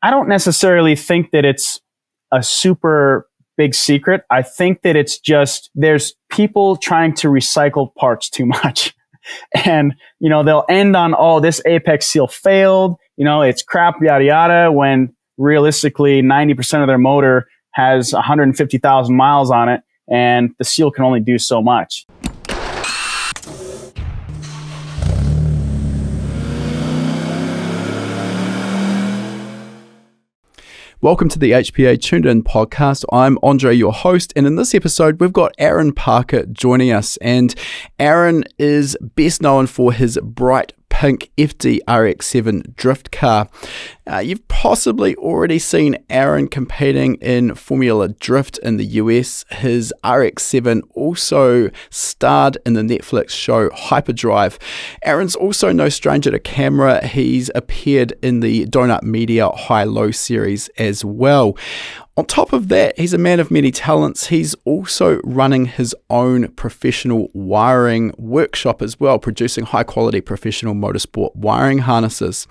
I don't necessarily think that it's a super big secret. I think that it's just there's people trying to recycle parts too much. And, they'll end on, oh, this apex seal failed, it's crap, yada, yada, when realistically 90% of their motor has 150,000 miles on it and the seal can only do so much. Welcome to the HPA Tuned In podcast. I'm Andre, your host, and in this episode, we've got Aaron Parker joining us. And Aaron is best known for his bright pink FD RX7 drift car. You've possibly already seen Aaron competing in Formula Drift in the US. His RX7 also starred in the Netflix show Hyperdrive. Aaron's also no stranger to camera. He's appeared in the Donut Media HiLow series as well. On top of that, he's a man of many talents. He's also running his own professional wiring workshop as well, producing high-quality professional motorsport wiring harnesses.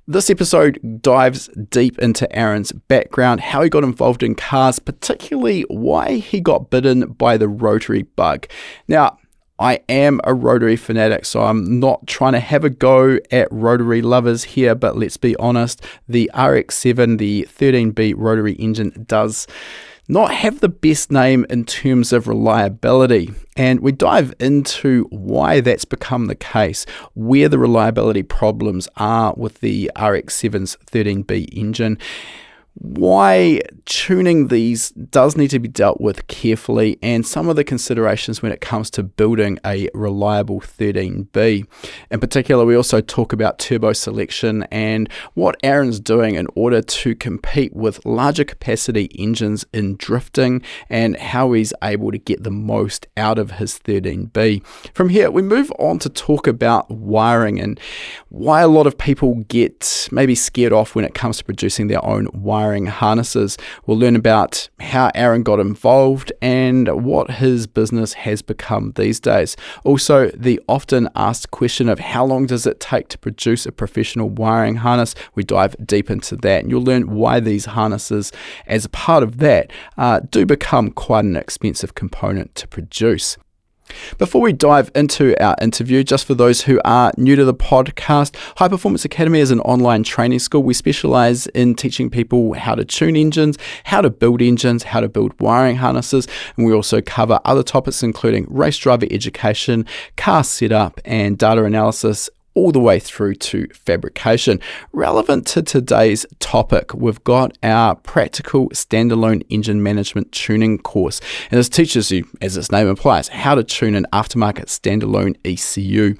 This episode dives deep into Aaron's background, how he got involved in cars, particularly why he got bitten by the rotary bug. Now, I am a rotary fanatic, so I'm not trying to have a go at rotary lovers here, but let's be honest, the RX7, the 13B rotary engine, does not have the best name in terms of reliability. And we dive into why that's become the case, where the reliability problems are with the RX7's 13B engine, why tuning these does need to be dealt with carefully, and some of the considerations when it comes to building a reliable 13B. In particular, we also talk about turbo selection and what Aaron's doing in order to compete with larger capacity engines in drifting and how he's able to get the most out of his 13B. From here, we move on to talk about wiring and why a lot of people get maybe scared off when it comes to producing their own wiring harnesses. We'll learn about how Aaron got involved and what his business has become these days. Also, the often asked question of how long does it take to produce a professional wiring harness? We dive deep into that, and you'll learn why these harnesses, as a part of that, do become quite an expensive component to produce. Before we dive into our interview, just for those who are new to the podcast, High Performance Academy is an online training school. We specialize in teaching people how to tune engines, how to build wiring harnesses, and we also cover other topics including race driver education, car setup, and data analysis, all the way through to fabrication. Relevant to today's topic, we've got our practical standalone engine management tuning course. And this teaches you, as its name implies, how to tune an aftermarket standalone ECU.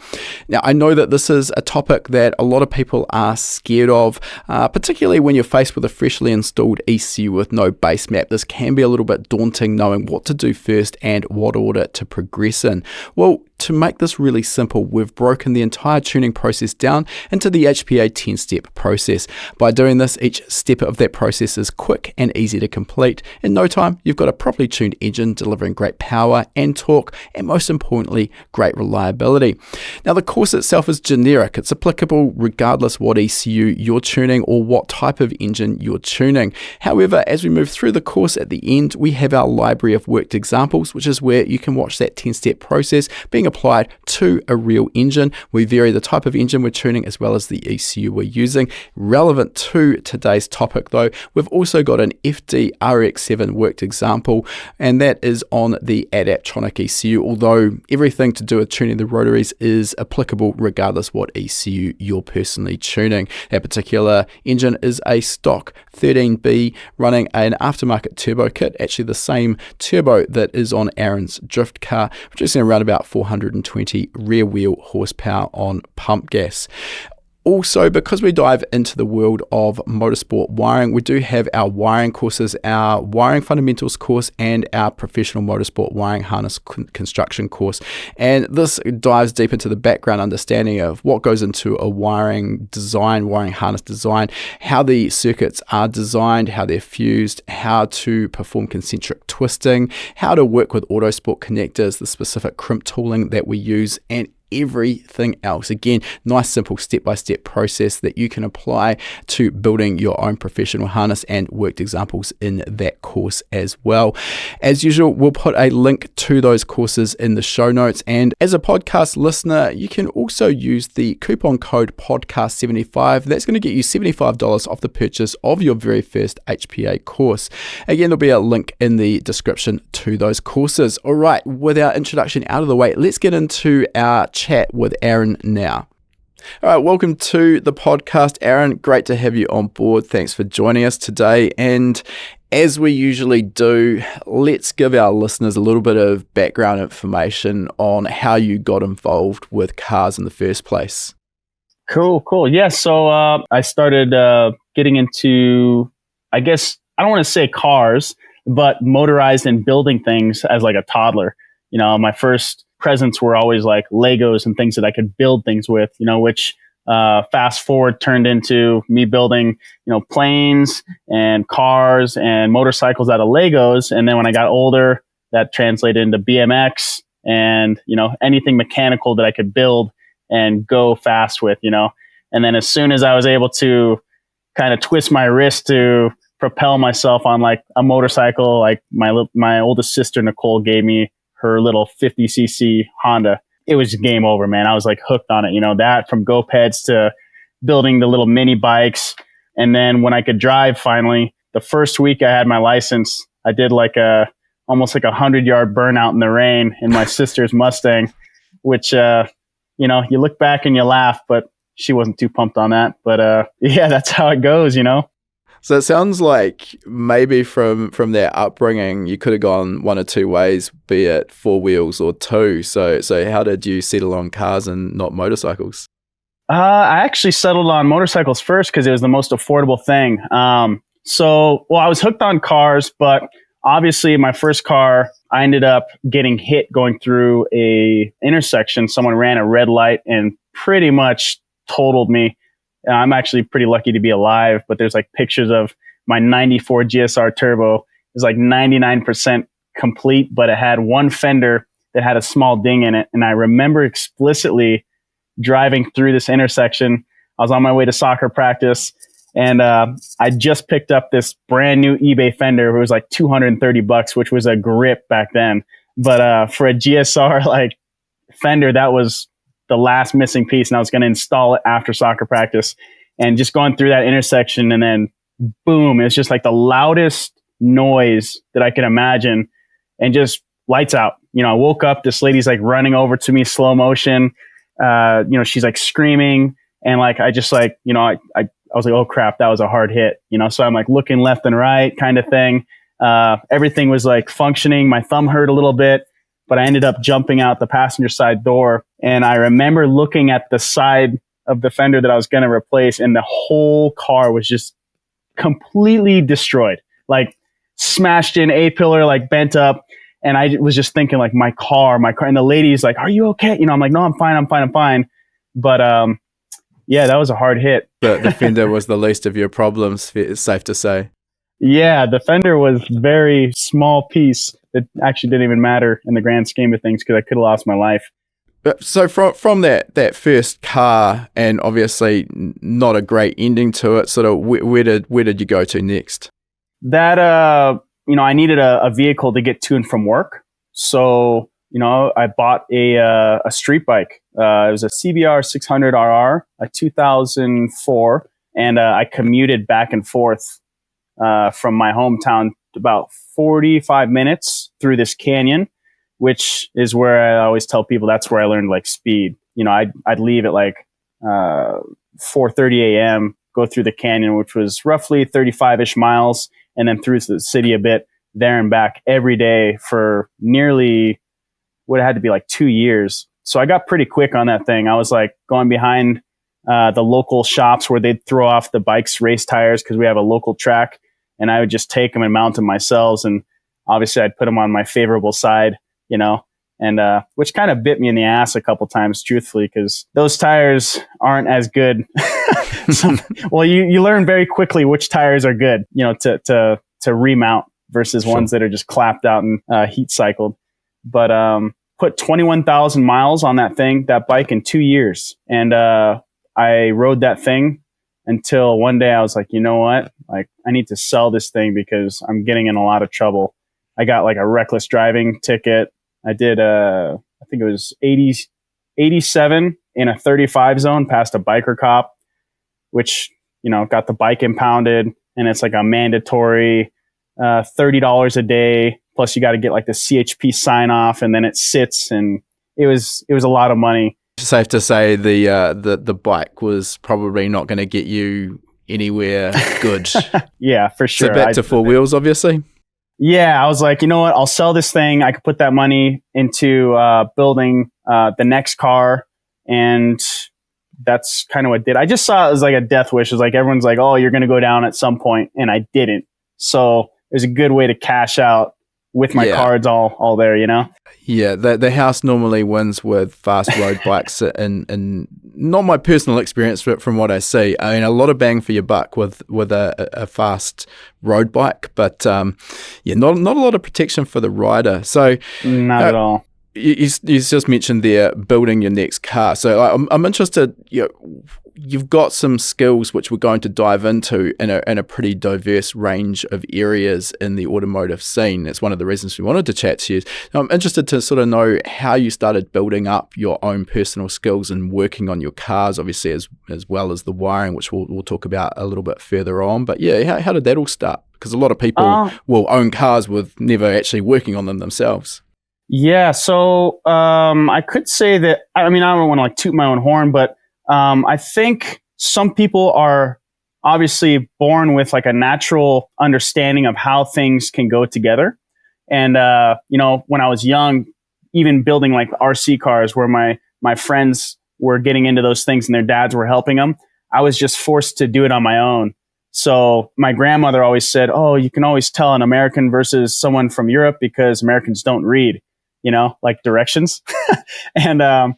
Now, I know that this is a topic that a lot of people are scared of, particularly when you're faced with a freshly installed ECU with no base map. This can be a little bit daunting knowing what to do first and what order to progress in. Well, to make this really simple, we've broken the entire tuning process down into the HPA 10-step process. By doing this, each step of that process is quick and easy to complete. In no time, you've got a properly tuned engine delivering great power and torque, and most importantly, great reliability. Now, the course itself is generic. It's applicable regardless what ECU you're tuning or what type of engine you're tuning. However, as we move through the course, at the end, we have our library of worked examples, which is where you can watch that 10-step process being applied to a real engine. We vary the type of engine we're tuning as well as the ECU we're using. Relevant to today's topic though, we've also got an FD RX7 worked example, and that is on the Adaptronic ECU, although everything to do with tuning the rotaries is applicable regardless what ECU you're personally tuning. That particular engine is a stock 13B running an aftermarket turbo kit, actually the same turbo that is on Aaron's drift car, producing around about 420 rear wheel horsepower on pump gas. Also, because we dive into the world of motorsport wiring, we do have our wiring courses, our wiring fundamentals course and our professional motorsport wiring harness construction course. And this dives deep into the background understanding of what goes into a wiring design, wiring harness design, how the circuits are designed, how they're fused, how to perform concentric twisting, how to work with autosport connectors, the specific crimp tooling that we use, and everything else. Again, nice simple step-by-step process that you can apply to building your own professional harness, and worked examples in that course as well. As usual, we'll put a link to those courses in the show notes, and as a podcast listener, you can also use the coupon code podcast75. That's going to get you $75 off the purchase of your very first HPA course. Again, there'll be a link in the description to those courses. All right, with our introduction out of the way, let's get into our chat with Aaron now. All right, welcome to the podcast, Aaron. Great to have you on board. Thanks for joining us today. And as we usually do, let's give our listeners a little bit of background information on how you got involved with cars in the first place. Cool. Yeah, so I started getting into, I guess, I don't want to say cars, but motorized and building things as like a toddler. You know, my first presents were always like Legos and things that I could build things with, you know, which fast forward turned into me building, you know, planes and cars and motorcycles out of Legos. And then when I got older, that translated into BMX and, you know, anything mechanical that I could build and go fast with, you know. And then as soon as I was able to kind of twist my wrist to propel myself on like a motorcycle, like my oldest sister, Nicole, gave me her little 50cc Honda. It was game over, man. I was like hooked on it, you know, that from go-peds to building the little mini bikes. And then when I could drive finally, the first week I had my license, I did like almost like 100-yard burnout in the rain in my sister's Mustang, which, you know, you look back and you laugh, but she wasn't too pumped on that. But yeah, that's how it goes, you know. So it sounds like maybe from their upbringing, you could have gone one or two ways, be it four wheels or two. So how did you settle on cars and not motorcycles? I actually settled on motorcycles first because it was the most affordable thing. So I was hooked on cars, but obviously my first car, I ended up getting hit going through a intersection. Someone ran a red light and pretty much totaled me. I'm actually pretty lucky to be alive, but there's like pictures of my 94 GSR Turbo. It was like 99% complete, but it had one fender that had a small ding in it. And I remember explicitly driving through this intersection. I was on my way to soccer practice, and I just picked up this brand new eBay fender. It was like $230, which was a grip back then. But for a GSR like fender, that was the last missing piece, and I was going to install it after soccer practice. And just going through that intersection, and then boom, it's just like the loudest noise that I can imagine, and just lights out. You know, I woke up, this lady's like running over to me, slow motion. You know, she's like screaming, and like I just like, you know, I was like, oh crap, that was a hard hit. You know, so I'm like looking left and right, kind of thing. Everything was like functioning. My thumb hurt a little bit, but I ended up jumping out the passenger side door. And I remember looking at the side of the fender that I was going to replace, and the whole car was just completely destroyed, like smashed in, A-pillar, like bent up. And I was just thinking like my car. And the lady's like, are you okay? You know, I'm like, no, I'm fine. But yeah, that was a hard hit. The fender was the least of your problems, it's safe to say. Yeah, the fender was very small piece. It actually didn't even matter in the grand scheme of things because I could have lost my life. So from that first car, and obviously not a great ending to it, sort of where did you go to next? That you know, I needed a vehicle to get to and from work. So, you know, I bought a street bike. It was a CBR 600RR, a 2004, and I commuted back and forth from my hometown about 45 minutes through this canyon, which is where I always tell people that's where I learned like speed. You know, I'd leave at like 4:30 a.m., go through the canyon, which was roughly 35-ish miles, and then through the city a bit, there and back every day for nearly what had to be like 2 years. So I got pretty quick on that thing. I was like going behind the local shops where they'd throw off the bikes, race tires, because we have a local track, and I would just take them and mount them myself. And obviously I'd put them on my favorable side, you know, and which kind of bit me in the ass a couple times, truthfully, because those tires aren't as good. Well, you learn very quickly which tires are good, you know, to remount versus Sure. ones that are just clapped out and heat cycled. But put 21,000 miles on that bike in 2 years. And I rode that thing until one day I was like, you know what? Like, I need to sell this thing because I'm getting in a lot of trouble. I got like a reckless driving ticket. I did, I think it was 87 in a 35 zone past a biker cop, which, got the bike impounded. And it's like a mandatory $30 a day. Plus you got to get like the CHP sign off, and then it sits, and it was a lot of money. Safe to say the bike was probably not going to get you anywhere good. Yeah, for sure. So back to four wheels, obviously. Yeah, I was like, you know what? I'll sell this thing. I could put that money into building the next car, and that's kind of what did. I just saw it as like a death wish. It was like everyone's like, oh, you're going to go down at some point, and I didn't. So it was a good way to cash out with my cards all there, Yeah, the house normally wins with fast road bikes, and not my personal experience, but from what I see, I mean, a lot of bang for your buck with a fast road bike, but not a lot of protection for the rider. So not at all. You just mentioned there building your next car. So I'm interested. You've got some skills which we're going to dive into in a pretty diverse range of areas in the automotive scene. That's one of the reasons we wanted to chat to you. I'm interested to sort of know how you started building up your own personal skills and working on your cars, obviously, as well as the wiring, which we'll talk about a little bit further on. But yeah, how did that all start? Because a lot of people will own cars with never actually working on them themselves. Yeah, so I could say that, I don't want to like toot my own horn, but I think some people are obviously born with like a natural understanding of how things can go together. And, when I was young, even building like RC cars where my friends were getting into those things and their dads were helping them, I was just forced to do it on my own. So my grandmother always said, oh, you can always tell an American versus someone from Europe because Americans don't read, like directions. And I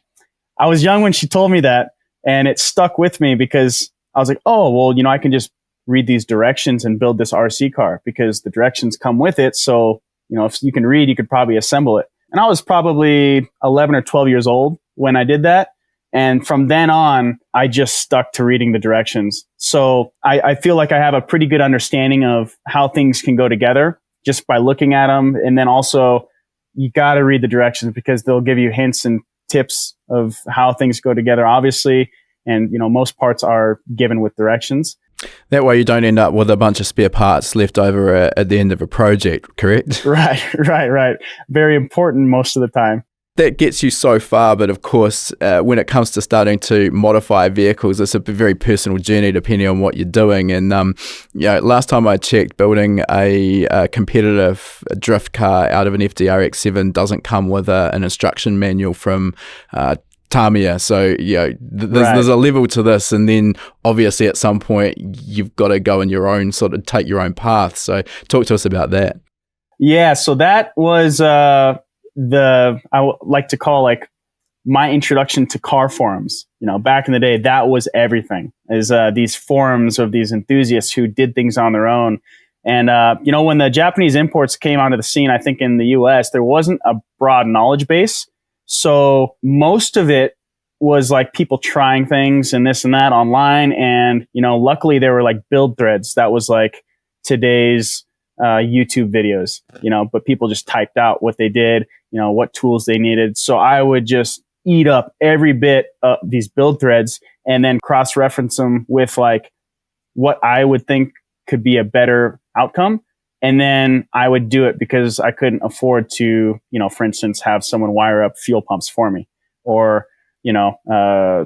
was young when she told me that, and it stuck with me because I was like, oh, well, I can just read these directions and build this RC car because the directions come with it. So, if you can read, you could probably assemble it. And I was probably 11 or 12 years old when I did that. And from then on, I just stuck to reading the directions. So I feel like I have a pretty good understanding of how things can go together just by looking at them. And then also, you got to read the directions because they'll give you hints and tips of how things go together, obviously. And, most parts are given with directions. That way you don't end up with a bunch of spare parts left over at the end of a project, correct? Right. Very important most of the time. That gets you so far, but of course, when it comes to starting to modify vehicles, it's a very personal journey depending on what you're doing. And last time I checked, building a competitive drift car out of an FD RX7 doesn't come with an instruction manual from Tamiya. So there's a level to this, and then obviously at some point you've got to go in your own take your own path. So talk to us about that. Yeah, so that was I would like to call like my introduction to car forums. Back in the day, that was everything, is these forums of these enthusiasts who did things on their own. And, when the Japanese imports came onto the scene, I think in the US, there wasn't a broad knowledge base. So most of it was like people trying things and this and that online. And, luckily there were like build threads. That was like today's YouTube videos, but people just typed out what they did, what tools they needed. So I would just eat up every bit of these build threads and then cross-reference them with like what I would think could be a better outcome. And then I would do it because I couldn't afford to, for instance, have someone wire up fuel pumps for me or,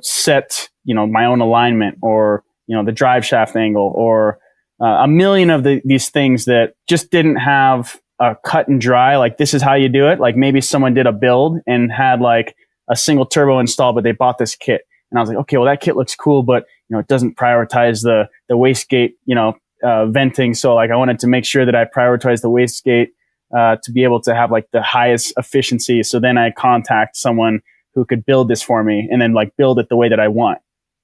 set, my own alignment or, the drive shaft angle or a million of these things that just didn't have a cut and dry, like this is how you do it. Like maybe someone did a build and had like a single turbo installed, but they bought this kit. And I was like, okay, well that kit looks cool, but it doesn't prioritize the wastegate, venting. So like I wanted to make sure that I prioritize the wastegate to be able to have like the highest efficiency. So then I contact someone who could build this for me and then like build it the way that I want.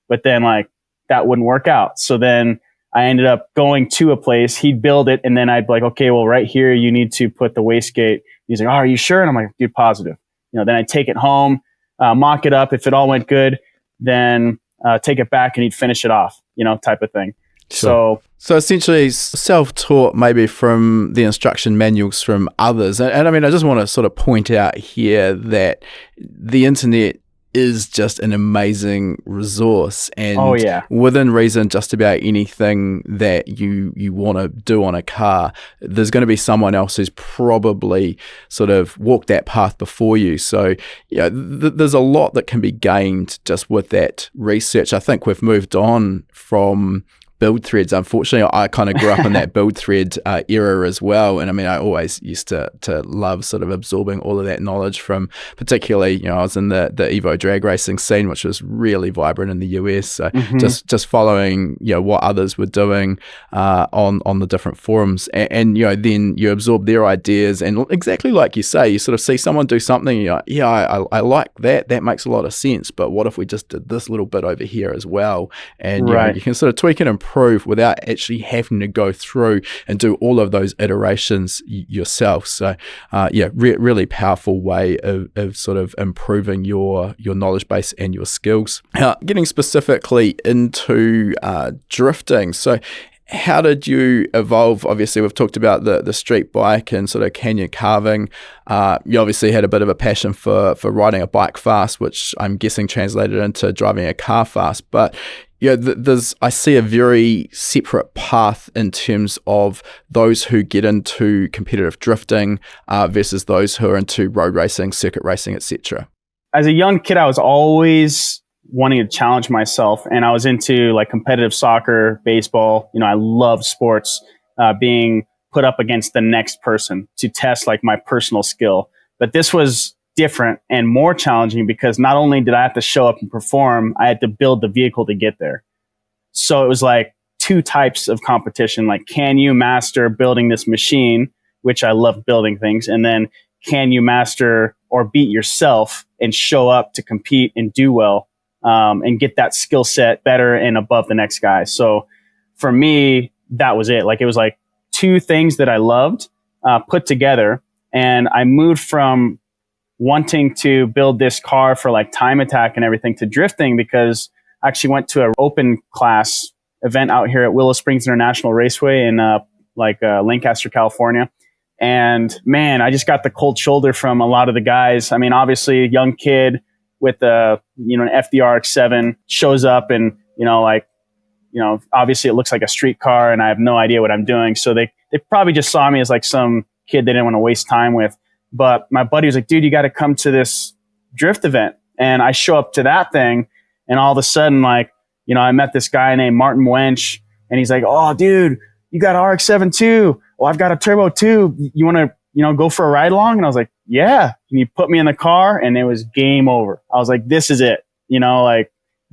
But then like that wouldn't work out. So then I ended up going to a place, he'd build it, and then I'd be like, okay, well, right here, you need to put the wastegate. He's like, oh, are you sure? And I'm like, dude, positive. then I'd take it home, mock it up. If it all went good, then take it back and he'd finish it off, type of thing. Sure. So essentially self-taught maybe from the instruction manuals from others. And I mean, I just want to sort of point out here that the internet is just an amazing resource, and within reason, just about anything that you want to do on a car, there's going to be someone else who's probably sort of walked that path before you. So there's a lot that can be gained just with that research. I think we've moved on from build threads. Unfortunately, I kind of grew up in that build thread era as well. And I mean, I always used to love sort of absorbing all of that knowledge from, particularly, I was in the Evo drag racing scene, which was really vibrant in the US. So just following, what others were doing on the different forums. And then you absorb their ideas. And exactly like you say, you sort of see someone do something, and you're like, I like that. That makes a lot of sense. But what if we just did this little bit over here as well? And you can sort of tweak and improve without actually having to go through and do all of those iterations yourself. So really powerful way of sort of improving your knowledge base and your skills. Getting specifically into drifting. So how did you evolve? Obviously, we've talked about the street bike and sort of canyon carving. You obviously had a bit of a passion for riding a bike fast, which I'm guessing translated into driving a car fast. But I see a very separate path in terms of those who get into competitive drifting versus those who are into road racing, circuit racing, etc. As a young kid, I was always wanting to challenge myself, and I was into like competitive soccer, baseball. I love sports, being put up against the next person to test like my personal skill. But this was different and more challenging because not only did I have to show up and perform, I had to build the vehicle to get there. So it was like two types of competition. Like, can you master building this machine, which I love building things, and then can you master or beat yourself and show up to compete and do well, and get that skill set better and above the next guy. So for me, that was it. Like, it was like two things that I loved put together. And I moved from wanting to build this car for like time attack and everything to drifting because I actually went to an open class event out here at Willow Springs International Raceway in Lancaster, California. And man, I just got the cold shoulder from a lot of the guys. I mean, obviously a young kid with an FD RX7 shows up and, obviously it looks like a street car and I have no idea what I'm doing. So they probably just saw me as like some kid they didn't want to waste time with. But my buddy was like, dude, you got to come to this drift event. And I show up to that thing, and all of a sudden, I met this guy named Martin Wench, and he's like, oh, dude, you got an RX-7 too. Well, I've got a turbo too. You want to, go for a ride along? And I was like, yeah. And he put me in the car, and it was game over. I was like, this is it.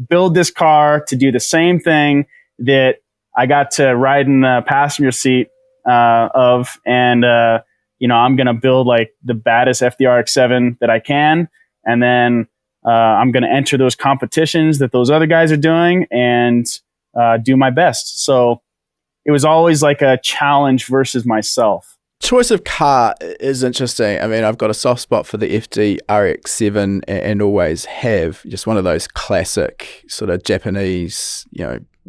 Build this car to do the same thing that I got to ride in the passenger seat of, and I'm going to build like the baddest FD RX7 that I can. And then I'm going to enter those competitions that those other guys are doing and do my best. So it was always like a challenge versus myself. Choice of car is interesting. I mean, I've got a soft spot for the FD RX7 and always have. Just one of those classic sort of Japanese,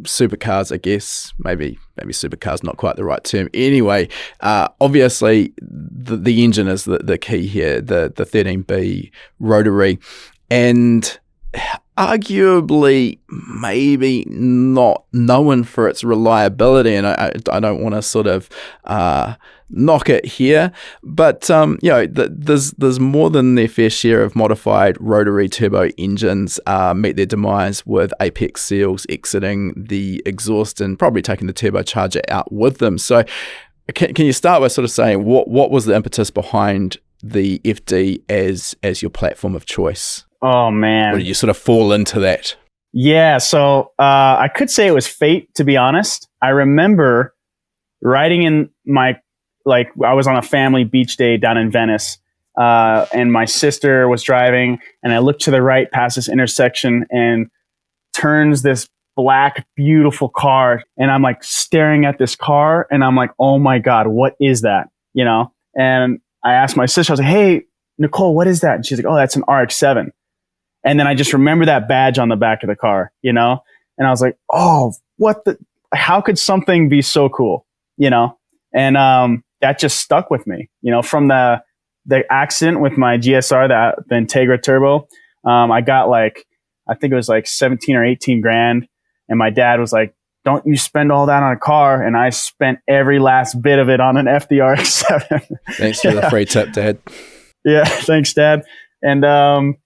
supercars, I guess. Maybe supercars, not quite the right term. Anyway, obviously the engine is the key here, the 13B Rotary, and arguably maybe not known for its reliability, and I don't want to sort of knock it here, but there's more than their fair share of modified rotary turbo engines meet their demise with apex seals exiting the exhaust and probably taking the turbocharger out with them. So can you start by sort of saying what was the impetus behind the FD as your platform of choice? Oh man, or did you sort of fall into that? Yeah, so I could say it was fate, to be honest. I remember riding in I was on a family beach day down in Venice, and my sister was driving, and I looked to the right past this intersection and turns this black, beautiful car, and I'm like staring at this car, and I'm like, oh my God, what is that? And I asked my sister, I was like, hey, Nicole, what is that? And she's like, oh, that's an RX-7. And then I just remember that badge on the back of the car, you know? And I was like, oh, how could something be so cool, you know? And that just stuck with me, you know, from the accident with my GSR, the Integra Turbo. I got like, I think it was like 17 or 18 grand. And my dad was like, don't you spend all that on a car. And I spent every last bit of it on an FD RX7. Thanks for the free tip, Dad. Yeah, thanks, Dad. And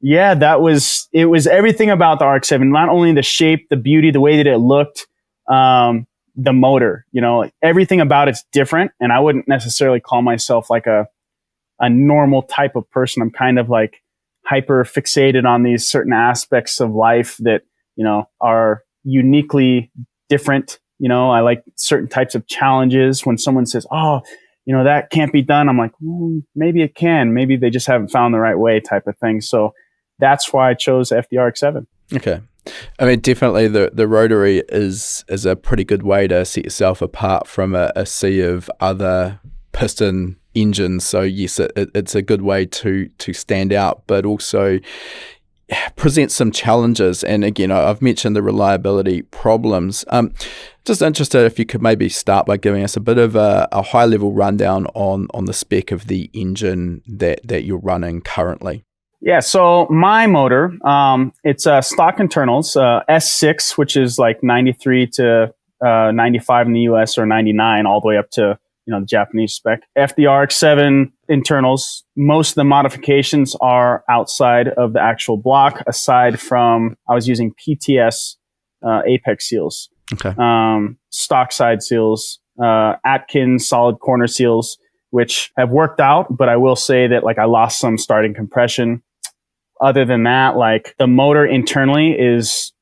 yeah, it was everything about the RX-7, not only the shape, the beauty, the way that it looked, the motor, you know, like everything about it's different. And I wouldn't necessarily call myself like a normal type of person. I'm kind of like hyper fixated on these certain aspects of life that, you know, are uniquely different. You know, I like certain types of challenges. When someone says, oh, you know, that can't be done, I'm like, maybe it can. Maybe they just haven't found the right way, type of thing. So that's why I chose FD RX7. Okay. I mean, definitely the Rotary is a pretty good way to set yourself apart from a sea of other piston engines. So yes, it's a good way to stand out, but also present some challenges. And again, I've mentioned the reliability problems. Just interested if you could maybe start by giving us a bit of a high level rundown on the spec of the engine that you're running currently. Yeah, so my motor, it's stock internals, S6, which is like 93 to 95 in the US, or 99 all the way up to, you know, the Japanese spec. FD RX7 internals, most of the modifications are outside of the actual block, aside from I was using PTS apex seals. Okay. Stock side seals, Atkins solid corner seals, which have worked out, but I will say that like I lost some starting compression. Other than that, like the motor internally is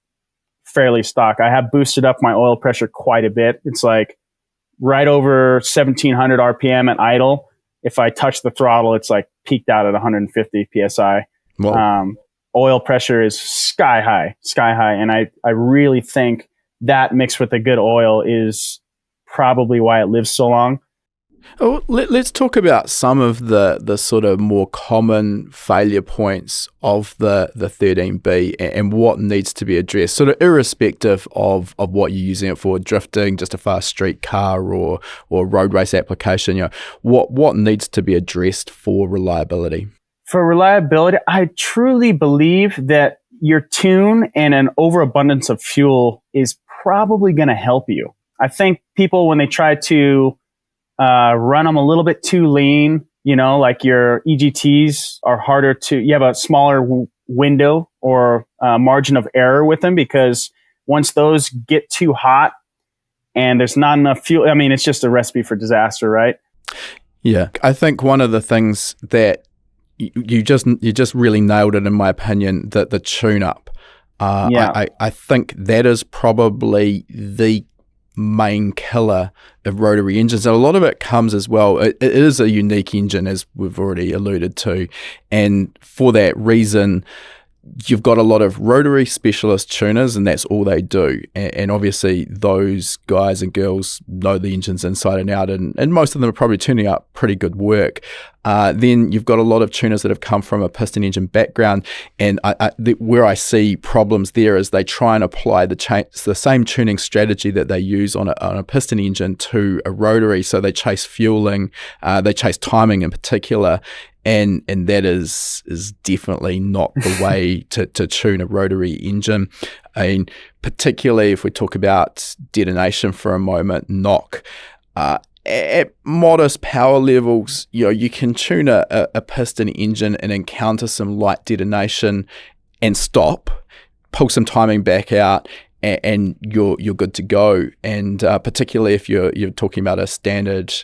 fairly stock. I have boosted up my oil pressure quite a bit. It's like right over 1700 RPM at idle. If I touch the throttle, it's like peaked out at 150 PSI. Oil pressure is sky high. And I really think that mixed with a good oil is probably why it lives so long. Oh, let's talk about some of the sort of more common failure points of the 13B and what needs to be addressed, sort of irrespective of what you're using it for, drifting, just a fast street car or road race application. You know, what needs to be addressed for reliability? For reliability, I truly believe that your tune and an overabundance of fuel is probably going to help you. I think people, when they try to run them a little bit too lean, you know, like your EGTs are harder to, you have a smaller window or margin of error with them, because once those get too hot and there's not enough fuel, I mean, it's just a recipe for disaster, right? Yeah. I think one of the things that you just really nailed it, in my opinion, that the tune-up. I think that is probably the main killer of rotary engines, and a lot of it comes as well. It is a unique engine, as we've already alluded to, and for that reason you've got a lot of rotary specialist tuners, and that's all they do, and obviously those guys and girls know the engines inside and out, and most of them are probably tuning up pretty good work. Then you've got a lot of tuners that have come from a piston engine background, and where I see problems there is they try and apply the same tuning strategy that they use on a piston engine to a rotary. So they chase fueling, they chase timing in particular, and that is definitely not the way to tune a rotary engine. I mean, particularly if we talk about detonation for a moment, knock. At modest power levels, you know, you can tune a piston engine and encounter some light detonation and stop, pull some timing back out, and you're good to go. And particularly if you're talking about a standard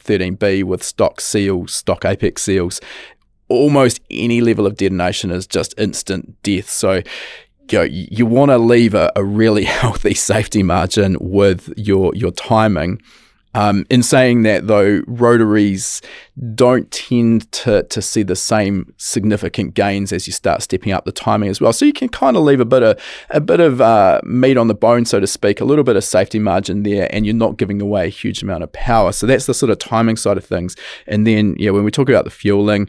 13B with stock seals, stock apex seals, almost any level of detonation is just instant death. So you want to leave a really healthy safety margin with your timing. In saying that, though, rotaries don't tend to see the same significant gains as you start stepping up the timing as well. So you can kind of leave a bit of meat on the bone, so to speak, a little bit of safety margin there, and you're not giving away a huge amount of power. So that's the sort of timing side of things. And then, when we talk about the fueling,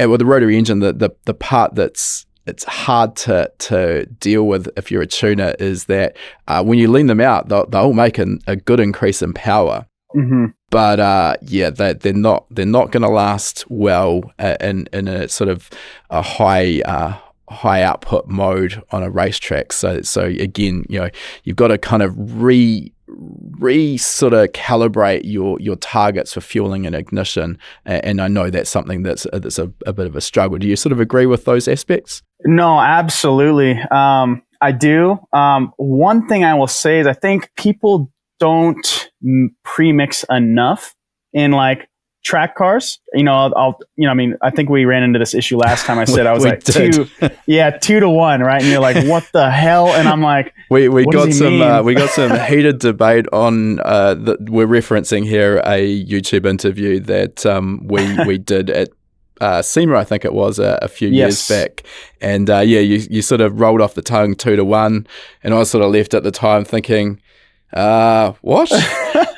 with the rotary engine, the part that's it's hard to deal with if you're a tuner is that when you lean them out, they'll make a good increase in power. Mm-hmm. But they're not going to last well in a sort of a high output mode on a racetrack. So again, you've got to kind of sort of calibrate your targets for fueling and ignition. And I know that's something that's a bit of a struggle. Do you sort of agree with those aspects? No, absolutely. I do. One thing I will say is I think people don't premix enough in like track cars. I think we ran into this issue last time. I said I was like 2 to 1, right? And you're like, what the hell? And I'm like, we got some heated debate on we're referencing here a YouTube interview that we did at SEMA, I think it was a few years back. And you sort of rolled off the tongue 2 to 1, and I was sort of left at the time thinking, what?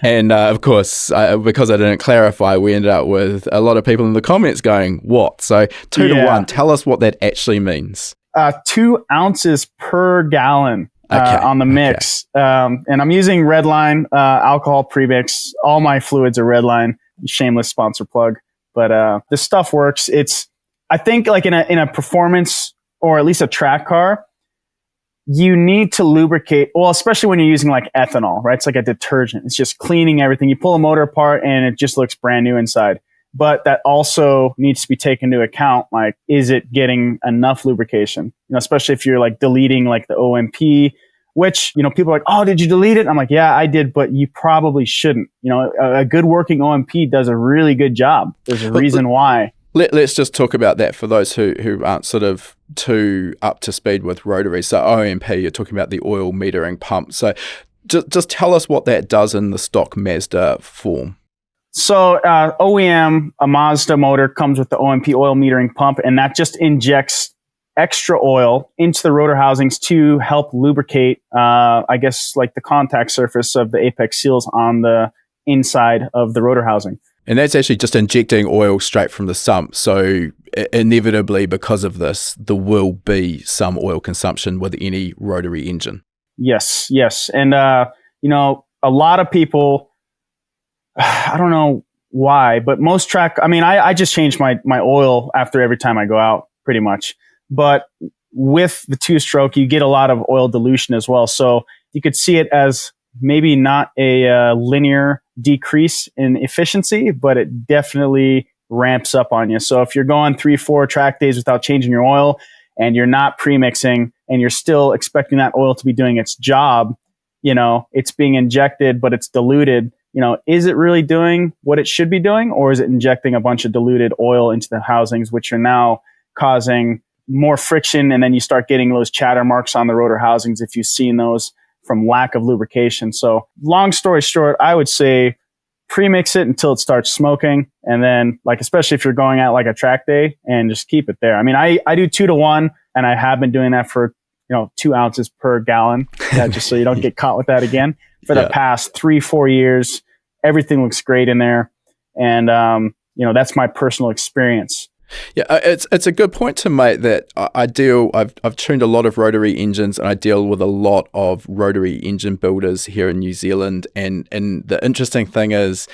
And of course, because I didn't clarify, we ended up with a lot of people in the comments going, what? So 2 to 1, tell us what that actually means. 2 ounces per gallon on the mix. And I'm using Redline alcohol premix. All my fluids are Redline. Shameless sponsor plug. But this stuff works. I think like in a performance or at least a track car, you need to lubricate, well, especially when you're using like ethanol, right? It's like a detergent. It's just cleaning everything. You pull a motor apart and it just looks brand new inside. But that also needs to be taken into account. Like, is it getting enough lubrication? Especially if you're like deleting like the OMP, which, people are like, oh, did you delete it? I'm like, yeah, I did, but you probably shouldn't. A good working OMP does a really good job. There's a reason why. Let's just talk about that for those who aren't sort of too up to speed with rotary. So OMP, you're talking about the oil metering pump. So just tell us what that does in the stock Mazda form. So OEM, a Mazda motor comes with the OMP oil metering pump, and that just injects extra oil into the rotor housings to help lubricate, like the contact surface of the apex seals on the inside of the rotor housing. And that's actually just injecting oil straight from the sump. So inevitably, because of this, there will be some oil consumption with any rotary engine. Yes. And, a lot of people, I don't know why, but most I just change my oil after every time I go out, pretty much. But with the 2-stroke, you get a lot of oil dilution as well. So you could see it as maybe not a linear decrease in efficiency, but it definitely ramps up on you. So if you're going 3-4 track days without changing your oil and you're not premixing and you're still expecting that oil to be doing its job, it's being injected, but it's diluted. Is it really doing what it should be doing, or is it injecting a bunch of diluted oil into the housings, which are now causing more friction, and then you start getting those chatter marks on the rotor housings if you've seen those from lack of lubrication. So long story short, I would say premix it until it starts smoking, and then especially if you're going out like a track day, and just keep it there. I do 2 to 1, and I have been doing that for 2 ounces per gallon, just so you don't get caught with that again. For the past 3-4 years, everything looks great in there, and that's my personal experience. Yeah, it's a good point to make that I've tuned a lot of rotary engines, and I deal with a lot of rotary engine builders here in New Zealand, and the interesting thing is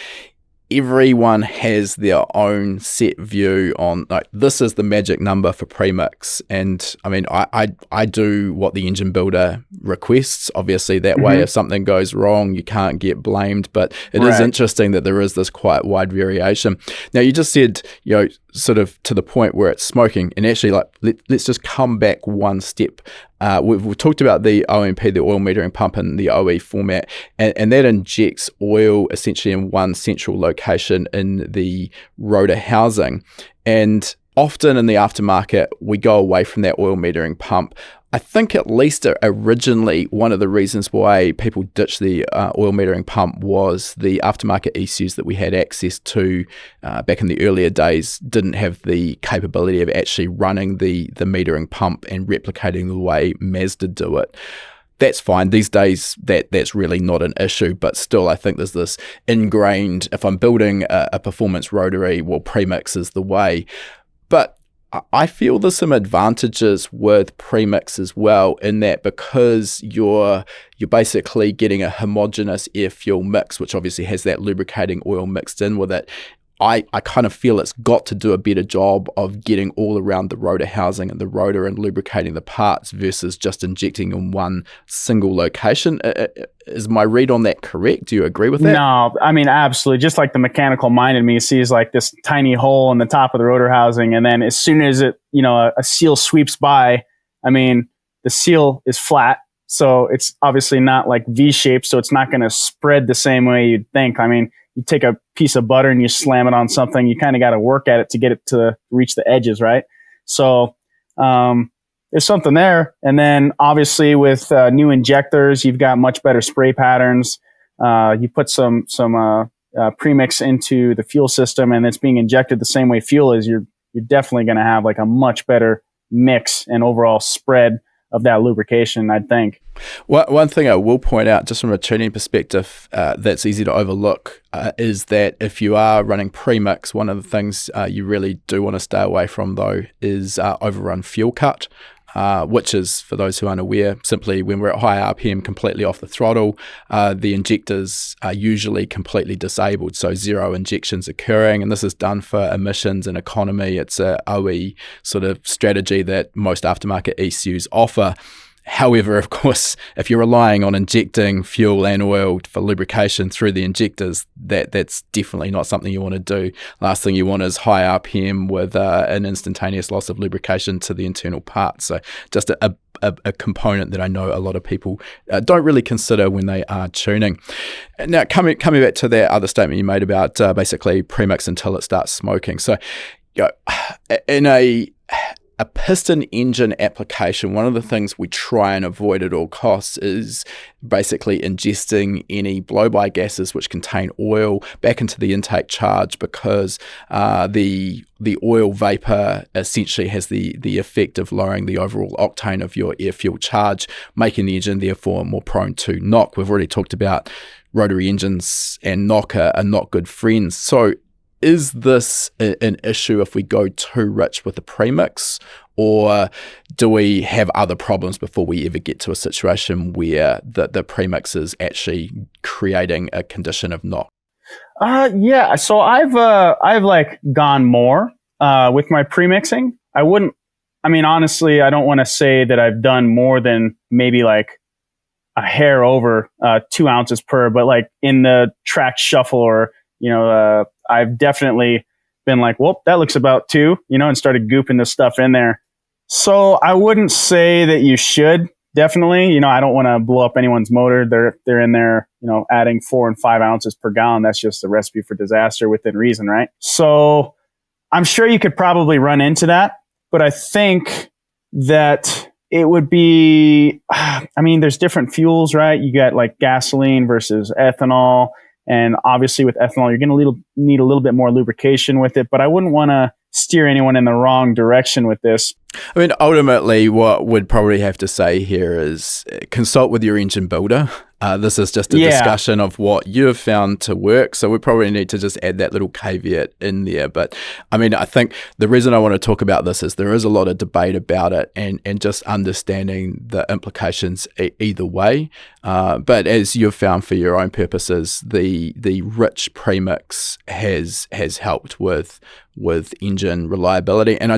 everyone has their own set view on this is the magic number for premix. And I do what the engine builder requests. Obviously that way if something goes wrong you can't get blamed, but it is interesting that there is this quite wide variation. Now you just said sort of to the point where it's smoking, and actually let's just come back one step. We've talked about the OMP, the oil metering pump, in the OE format, and that injects oil essentially in one central location in the rotor housing. And often in the aftermarket, we go away from that oil metering pump. I think at least originally one of the reasons why people ditched the oil metering pump was the aftermarket ECUs that we had access to back in the earlier days didn't have the capability of actually running the metering pump and replicating the way Mazda do it. That's fine. These days, that's really not an issue, but still, I think there's this ingrained, if I'm building a performance rotary, well, premix is the way. But I feel there's some advantages with Premix as well, in that because you're basically getting a homogeneous air fuel mix, which obviously has that lubricating oil mixed in with it. I kind of feel it's got to do a better job of getting all around the rotor housing and the rotor and lubricating the parts versus just injecting in one single location. Is my read on that correct? Do you agree with that? No, I mean, absolutely. Just like the mechanical mind in me sees like this tiny hole in the top of the rotor housing. And then as soon as it, a seal sweeps by, I mean, the seal is flat. So it's obviously not like V-shaped. So it's not going to spread the same way you'd think. I mean, you take a piece of butter and you slam it on something, you kind of got to work at it to get it to reach the edges, right? So there's something there. And then obviously with new injectors, you've got much better spray patterns. You put some premix into the fuel system and it's being injected the same way fuel is, you're definitely going to have like a much better mix and overall spread of that lubrication, I'd think. One thing I will point out, just from a tuning perspective, that's easy to overlook, is that if you are running premix, one of the things you really do want to stay away from, though, is Overrun Fuel Cut, which is, for those who aren't aware, simply when we're at high RPM, completely off the throttle, the injectors are usually completely disabled, so zero injections occurring, and this is done for emissions and economy. It's a OE sort of strategy that most aftermarket ECUs offer. However, of course, if you're relying on injecting fuel and oil for lubrication through the injectors, that's definitely not something you want to do. Last thing you want is high RPM with an instantaneous loss of lubrication to the internal parts. So just a component that I know a lot of people don't really consider when they are tuning. Now, coming back to that other statement you made about basically premix until it starts smoking. So, in a piston engine application, one of the things we try and avoid at all costs is basically ingesting any blow-by gases which contain oil back into the intake charge, because the oil vapor essentially has the effect of lowering the overall octane of your air fuel charge, making the engine therefore more prone to knock. We've already talked about rotary engines and knock are not good friends. So is this an issue if we go too rich with the premix, or do we have other problems before we ever get to a situation where the premix is actually creating a condition of knock? Yeah. So I've like gone more with my premixing. Honestly, I don't want to say that I've done more than maybe like a hair over 2 ounces per, but like in the track shuffle or, I've definitely been like, well, that looks about 2, and started gooping this stuff in there. So I wouldn't say that you should. Definitely, I don't want to blow up anyone's motor. They're in there, adding 4 and 5 ounces per gallon. That's just a recipe for disaster within reason, right? So I'm sure you could probably run into that, but I think that it would be, there's different fuels, right? You got like gasoline versus ethanol. And obviously with ethanol, you're going to need a little bit more lubrication with it, but I wouldn't want to steer anyone in the wrong direction with this. Ultimately, what we'd probably have to say here is consult with your engine builder. This is just a discussion of what you have found to work. So we probably need to just add that little caveat in there. But I think the reason I want to talk about this is there is a lot of debate about it and just understanding the implications either way. But as you've found for your own purposes, the rich premix has helped with engine reliability. And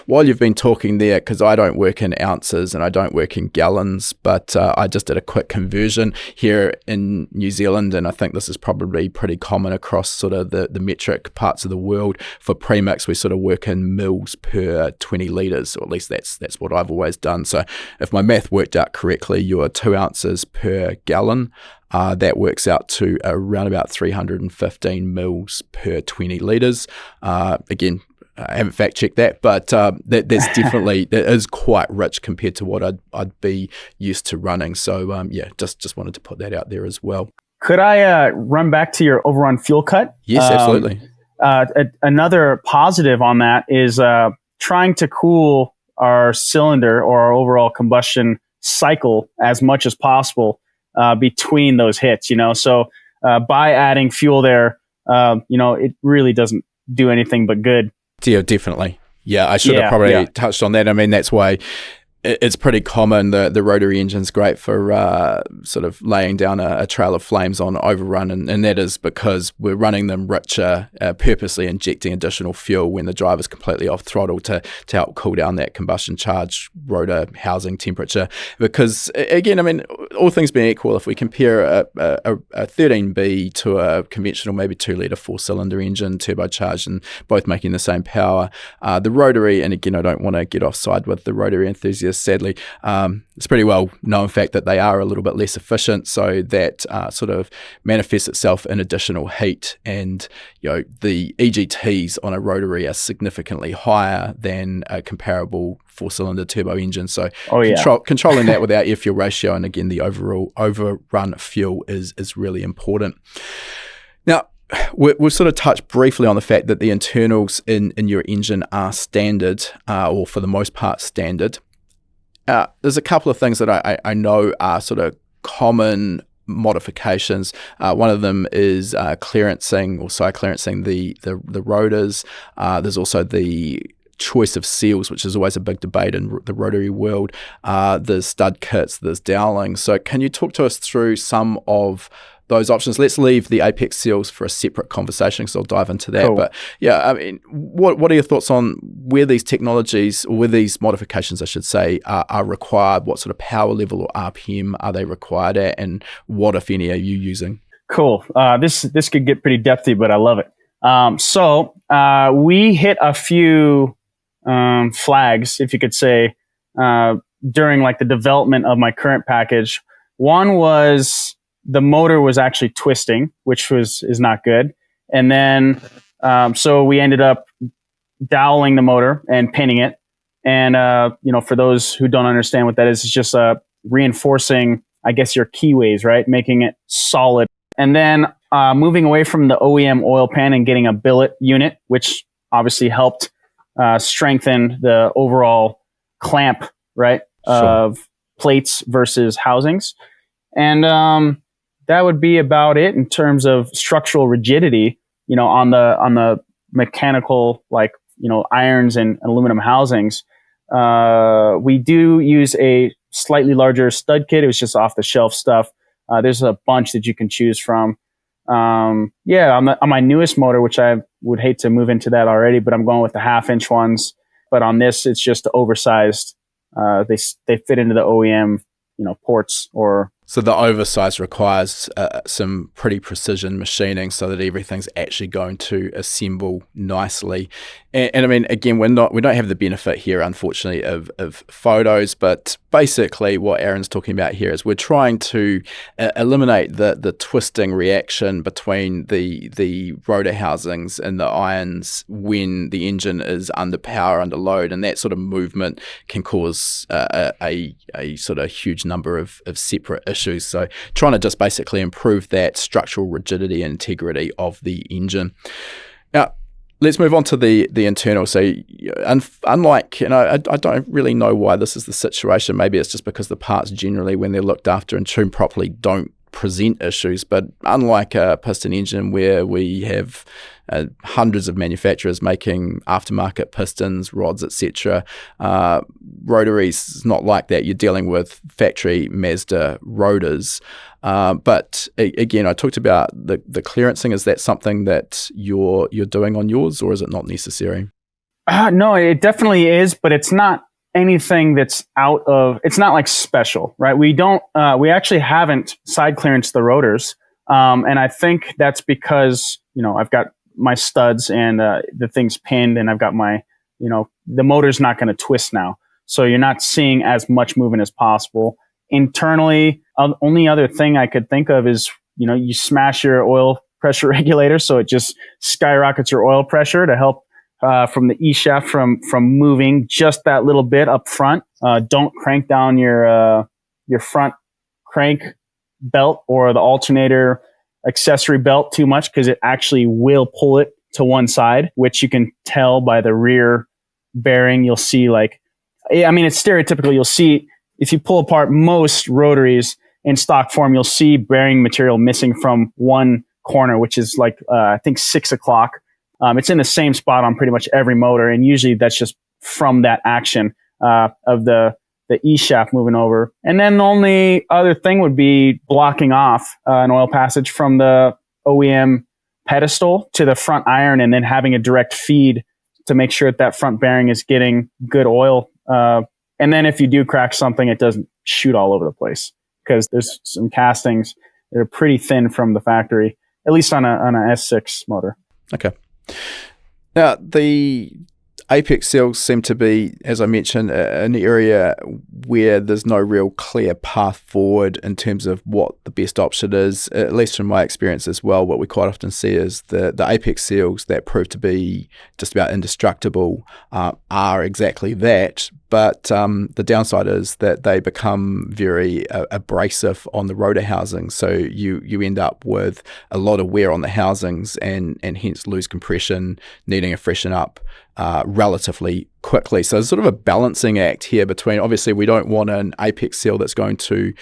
while you've been talking there, because I don't work in ounces and I don't work in gallons, but I just did a quick conversion here in New Zealand, and I think this is probably pretty common across sort of the metric parts of the world. For premix, we sort of work in mils per 20 litres, or at least that's what I've always done. So if my math worked out correctly, you're 2 ounces per gallon. That works out to around about 315 mils per 20 litres. Again, I haven't fact checked that, but that's definitely, that is quite rich compared to what I'd be used to running. So just wanted to put that out there as well. Could I run back to your Overrun Fuel Cut? Yes, absolutely. Another positive on that is trying to cool our cylinder or our overall combustion cycle as much as possible between those hits. So by adding fuel there, it really doesn't do anything but good. Yeah, definitely. Yeah, I should have probably touched on that. I mean, that's why it's pretty common. The rotary engine's great for sort of laying down a trail of flames on overrun, and that is because we're running them richer, purposely injecting additional fuel when the driver's completely off throttle to help cool down that combustion charge rotor housing temperature. Because again, I mean, all things being equal, if we compare a 13B to a conventional maybe 2-litre 4-cylinder engine turbocharged and both making the same power, the rotary, and again, I don't want to get offside with the rotary enthusiasts, sadly, it's pretty well known fact that they are a little bit less efficient, so that sort of manifests itself in additional heat, and the EGTs on a rotary are significantly higher than a comparable 4-cylinder turbo engine. So controlling that with our air fuel ratio, and again the overall overrun fuel is really important. Now, we've sort of touched briefly on the fact that the internals in your engine are standard, or for the most part standard. There's a couple of things that I know are sort of common modifications. One of them is clearancing or side clearancing the rotors. There's also the choice of seals, which is always a big debate in the rotary world. There's stud kits, there's dowling. So can you talk to us through some of those options? Let's leave the apex seals for a separate conversation, because I'll dive into that. Cool. But yeah, I mean, what are your thoughts on where these technologies, or where these modifications, I should say, are required? What sort of power level or RPM are they required at, and what, if any, are you using? Cool. This could get pretty depthy, but I love it. So we hit a few flags, if you could say, during like the development of my current package. One was the motor was actually twisting, which is not good. And then, so we ended up doweling the motor and pinning it. And, for those who don't understand what that is, it's just reinforcing, I guess, your keyways, right? Making it solid. And then moving away from the OEM oil pan and getting a billet unit, which obviously helped strengthen the overall clamp, right? Sure. Of plates versus housings. And that would be about it in terms of structural rigidity, on the mechanical, like, irons and aluminum housings. We do use a slightly larger stud kit. It was just off the shelf stuff. There's a bunch that you can choose from. On my newest motor, which I would hate to move into that already, but I'm going with the 1/2-inch ones. But on this, it's just oversized. They fit into the OEM, ports or. So the oversize requires some pretty precision machining so that everything's actually going to assemble nicely. And I mean, again, we don't have the benefit here, unfortunately, of photos, but basically what Aaron's talking about here is we're trying to eliminate the twisting reaction between the rotor housings and the irons when the engine is under power, under load, and that sort of movement can cause a sort of huge number of separate issues. So trying to just basically improve that structural rigidity and integrity of the engine. Now, let's move on to the internal. So unlike, I don't really know why this is the situation. Maybe it's just because the parts generally, when they're looked after and tuned properly, don't present issues. But unlike a piston engine where we have hundreds of manufacturers making aftermarket pistons, rods, etc., rotaries is not like that. You're dealing with factory Mazda rotors. But again, I talked about the clearancing. Is that something that you're doing on yours, or is it not necessary? No, it definitely is, but it's not anything that's it's not like special, right? We actually haven't side clearanced the rotors. And I think that's because, I've got my studs and the thing's pinned, and I've got my, the motor's not going to twist now. So you're not seeing as much movement as possible. Internally, only other thing I could think of is, you smash your oil pressure regulator, so it just skyrockets your oil pressure to help from the E-shaft from moving just that little bit up front. Don't crank down your front crank belt or the alternator accessory belt too much, because it actually will pull it to one side, which you can tell by the rear bearing. You'll see it's stereotypical. You'll see if you pull apart most rotaries in stock form, you'll see bearing material missing from one corner, which is I think 6 o'clock. It's in the same spot on pretty much every motor, and usually that's just from that action of the E-shaft moving over. And then the only other thing would be blocking off an oil passage from the OEM pedestal to the front iron, and then having a direct feed to make sure that front bearing is getting good oil. And then if you do crack something, it doesn't shoot all over the place, because there's some castings that are pretty thin from the factory, at least on a S6 motor. Okay. Now, the apex seals seem to be, as I mentioned, an area where there's no real clear path forward in terms of what the best option is, at least from my experience as well. What we quite often see is the apex seals that prove to be just about indestructible are exactly that. But the downside is that they become very abrasive on the rotor housing. So you end up with a lot of wear on the housings and hence lose compression, needing a freshen up relatively quickly. So there's sort of a balancing act here between, obviously we don't want an apex seal that's going to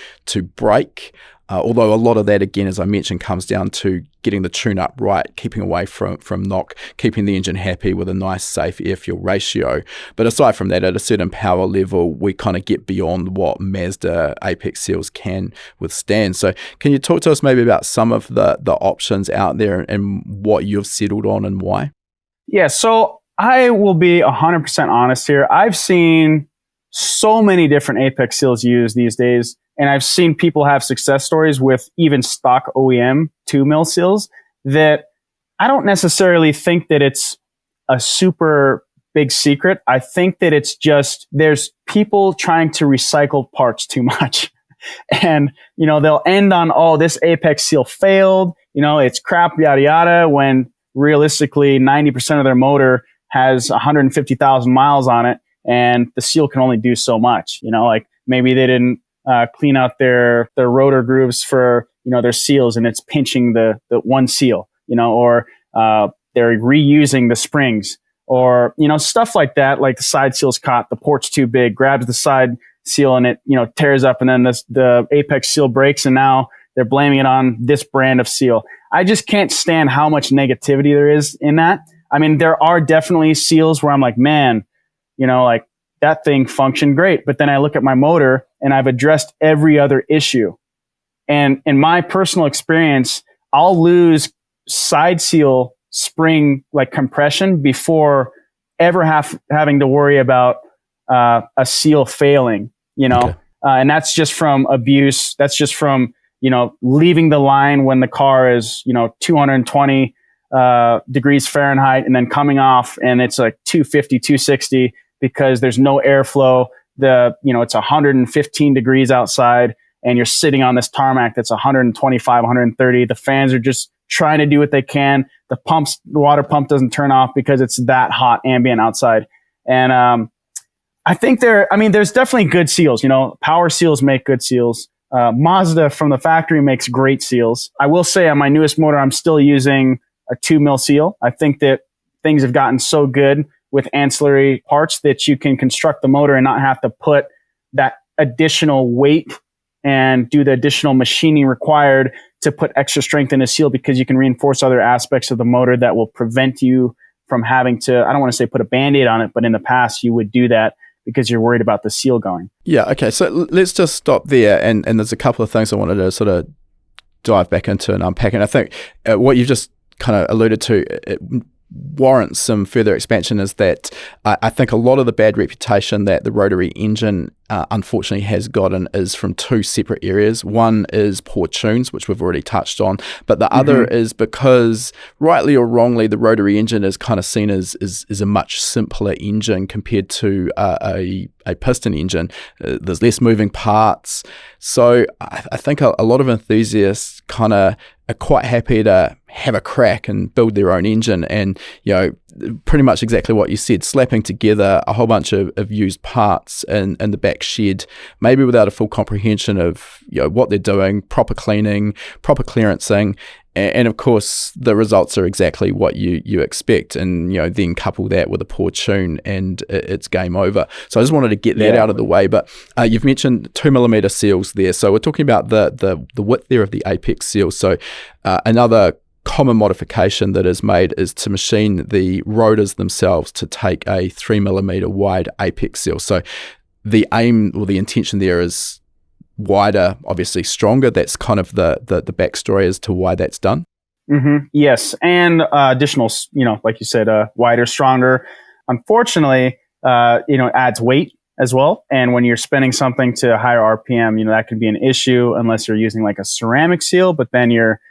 break, although a lot of that, again, as I mentioned, comes down to getting the tune-up right, keeping away from knock, keeping the engine happy with a nice, safe air-fuel ratio. But aside from that, at a certain power level, we kind of get beyond what Mazda apex seals can withstand. So can you talk to us maybe about some of the options out there and what you've settled on and why? Yeah, so I will be 100% honest here. I've seen so many different apex seals used these days, and I've seen people have success stories with even stock OEM 2 mil seals that I don't necessarily think that it's a super big secret. I think that it's just there's people trying to recycle parts too much. And, they'll end on, oh, this apex seal failed, it's crap, yada, yada, when realistically 90% of their motor has 150,000 miles on it, and the seal can only do so much. Like maybe they didn't clean out their rotor grooves for their seals, and it's pinching the one seal, or they're reusing the springs, or stuff like that. Like the side seal's caught, the port's too big, grabs the side seal, and it tears up, and then the apex seal breaks, and now they're blaming it on this brand of seal. I just can't stand how much negativity there is in that. I mean, there are definitely seals where I'm like, man, like that thing functioned great. But then I look at my motor and I've addressed every other issue. And in my personal experience, I'll lose side seal spring like compression before ever having to worry about a seal failing, Okay. And that's just from abuse. That's just from, leaving the line when the car is, 220 degrees Fahrenheit, and then coming off and it's like 250, 260 because there's no airflow. It's 115 degrees outside and you're sitting on this tarmac that's 125, 130. The fans are just trying to do what they can. The water pump doesn't turn off because it's that hot ambient outside. And I think there's definitely good seals. Power seals make good seals. Mazda from the factory makes great seals. I will say on my newest motor, I'm still using a 2 mil seal. I think that things have gotten so good with ancillary parts that you can construct the motor and not have to put that additional weight and do the additional machining required to put extra strength in a seal, because you can reinforce other aspects of the motor that will prevent you from having to, I don't want to say put a Band-Aid on it, but in the past you would do that because you're worried about the seal going. Yeah. Okay. So let's just stop there. And there's a couple of things I wanted to sort of dive back into and unpack. And I think what you've just kind of alluded to, it warrants some further expansion, is that I think a lot of the bad reputation that the rotary engine unfortunately has gotten is from two separate areas. One is poor tunes, which we've already touched on, but the other is because, rightly or wrongly, the rotary engine is kind of seen as a much simpler engine compared to a piston engine. There's less moving parts. So I think a lot of enthusiasts kind of are quite happy to have a crack and build their own engine, and pretty much exactly what you said, slapping together a whole bunch of used parts in the back shed, maybe without a full comprehension of what they're doing, proper cleaning, proper clearancing, and of course the results are exactly what you expect, and then couple that with a poor tune and it's game over. So I just wanted to get that out of the way. But you've mentioned 2mm seals there, so we're talking about the width there of the apex seal. So another common modification that is made is to machine the rotors themselves to take a 3mm wide apex seal. So the aim or the intention there is wider, obviously stronger. That's kind of the backstory as to why that's done. Mm-hmm. Yes, and additional, like you said, wider, stronger. Unfortunately, it adds weight as well. And when you're spinning something to a higher RPM, that could be an issue unless you're using like a ceramic seal, but then you're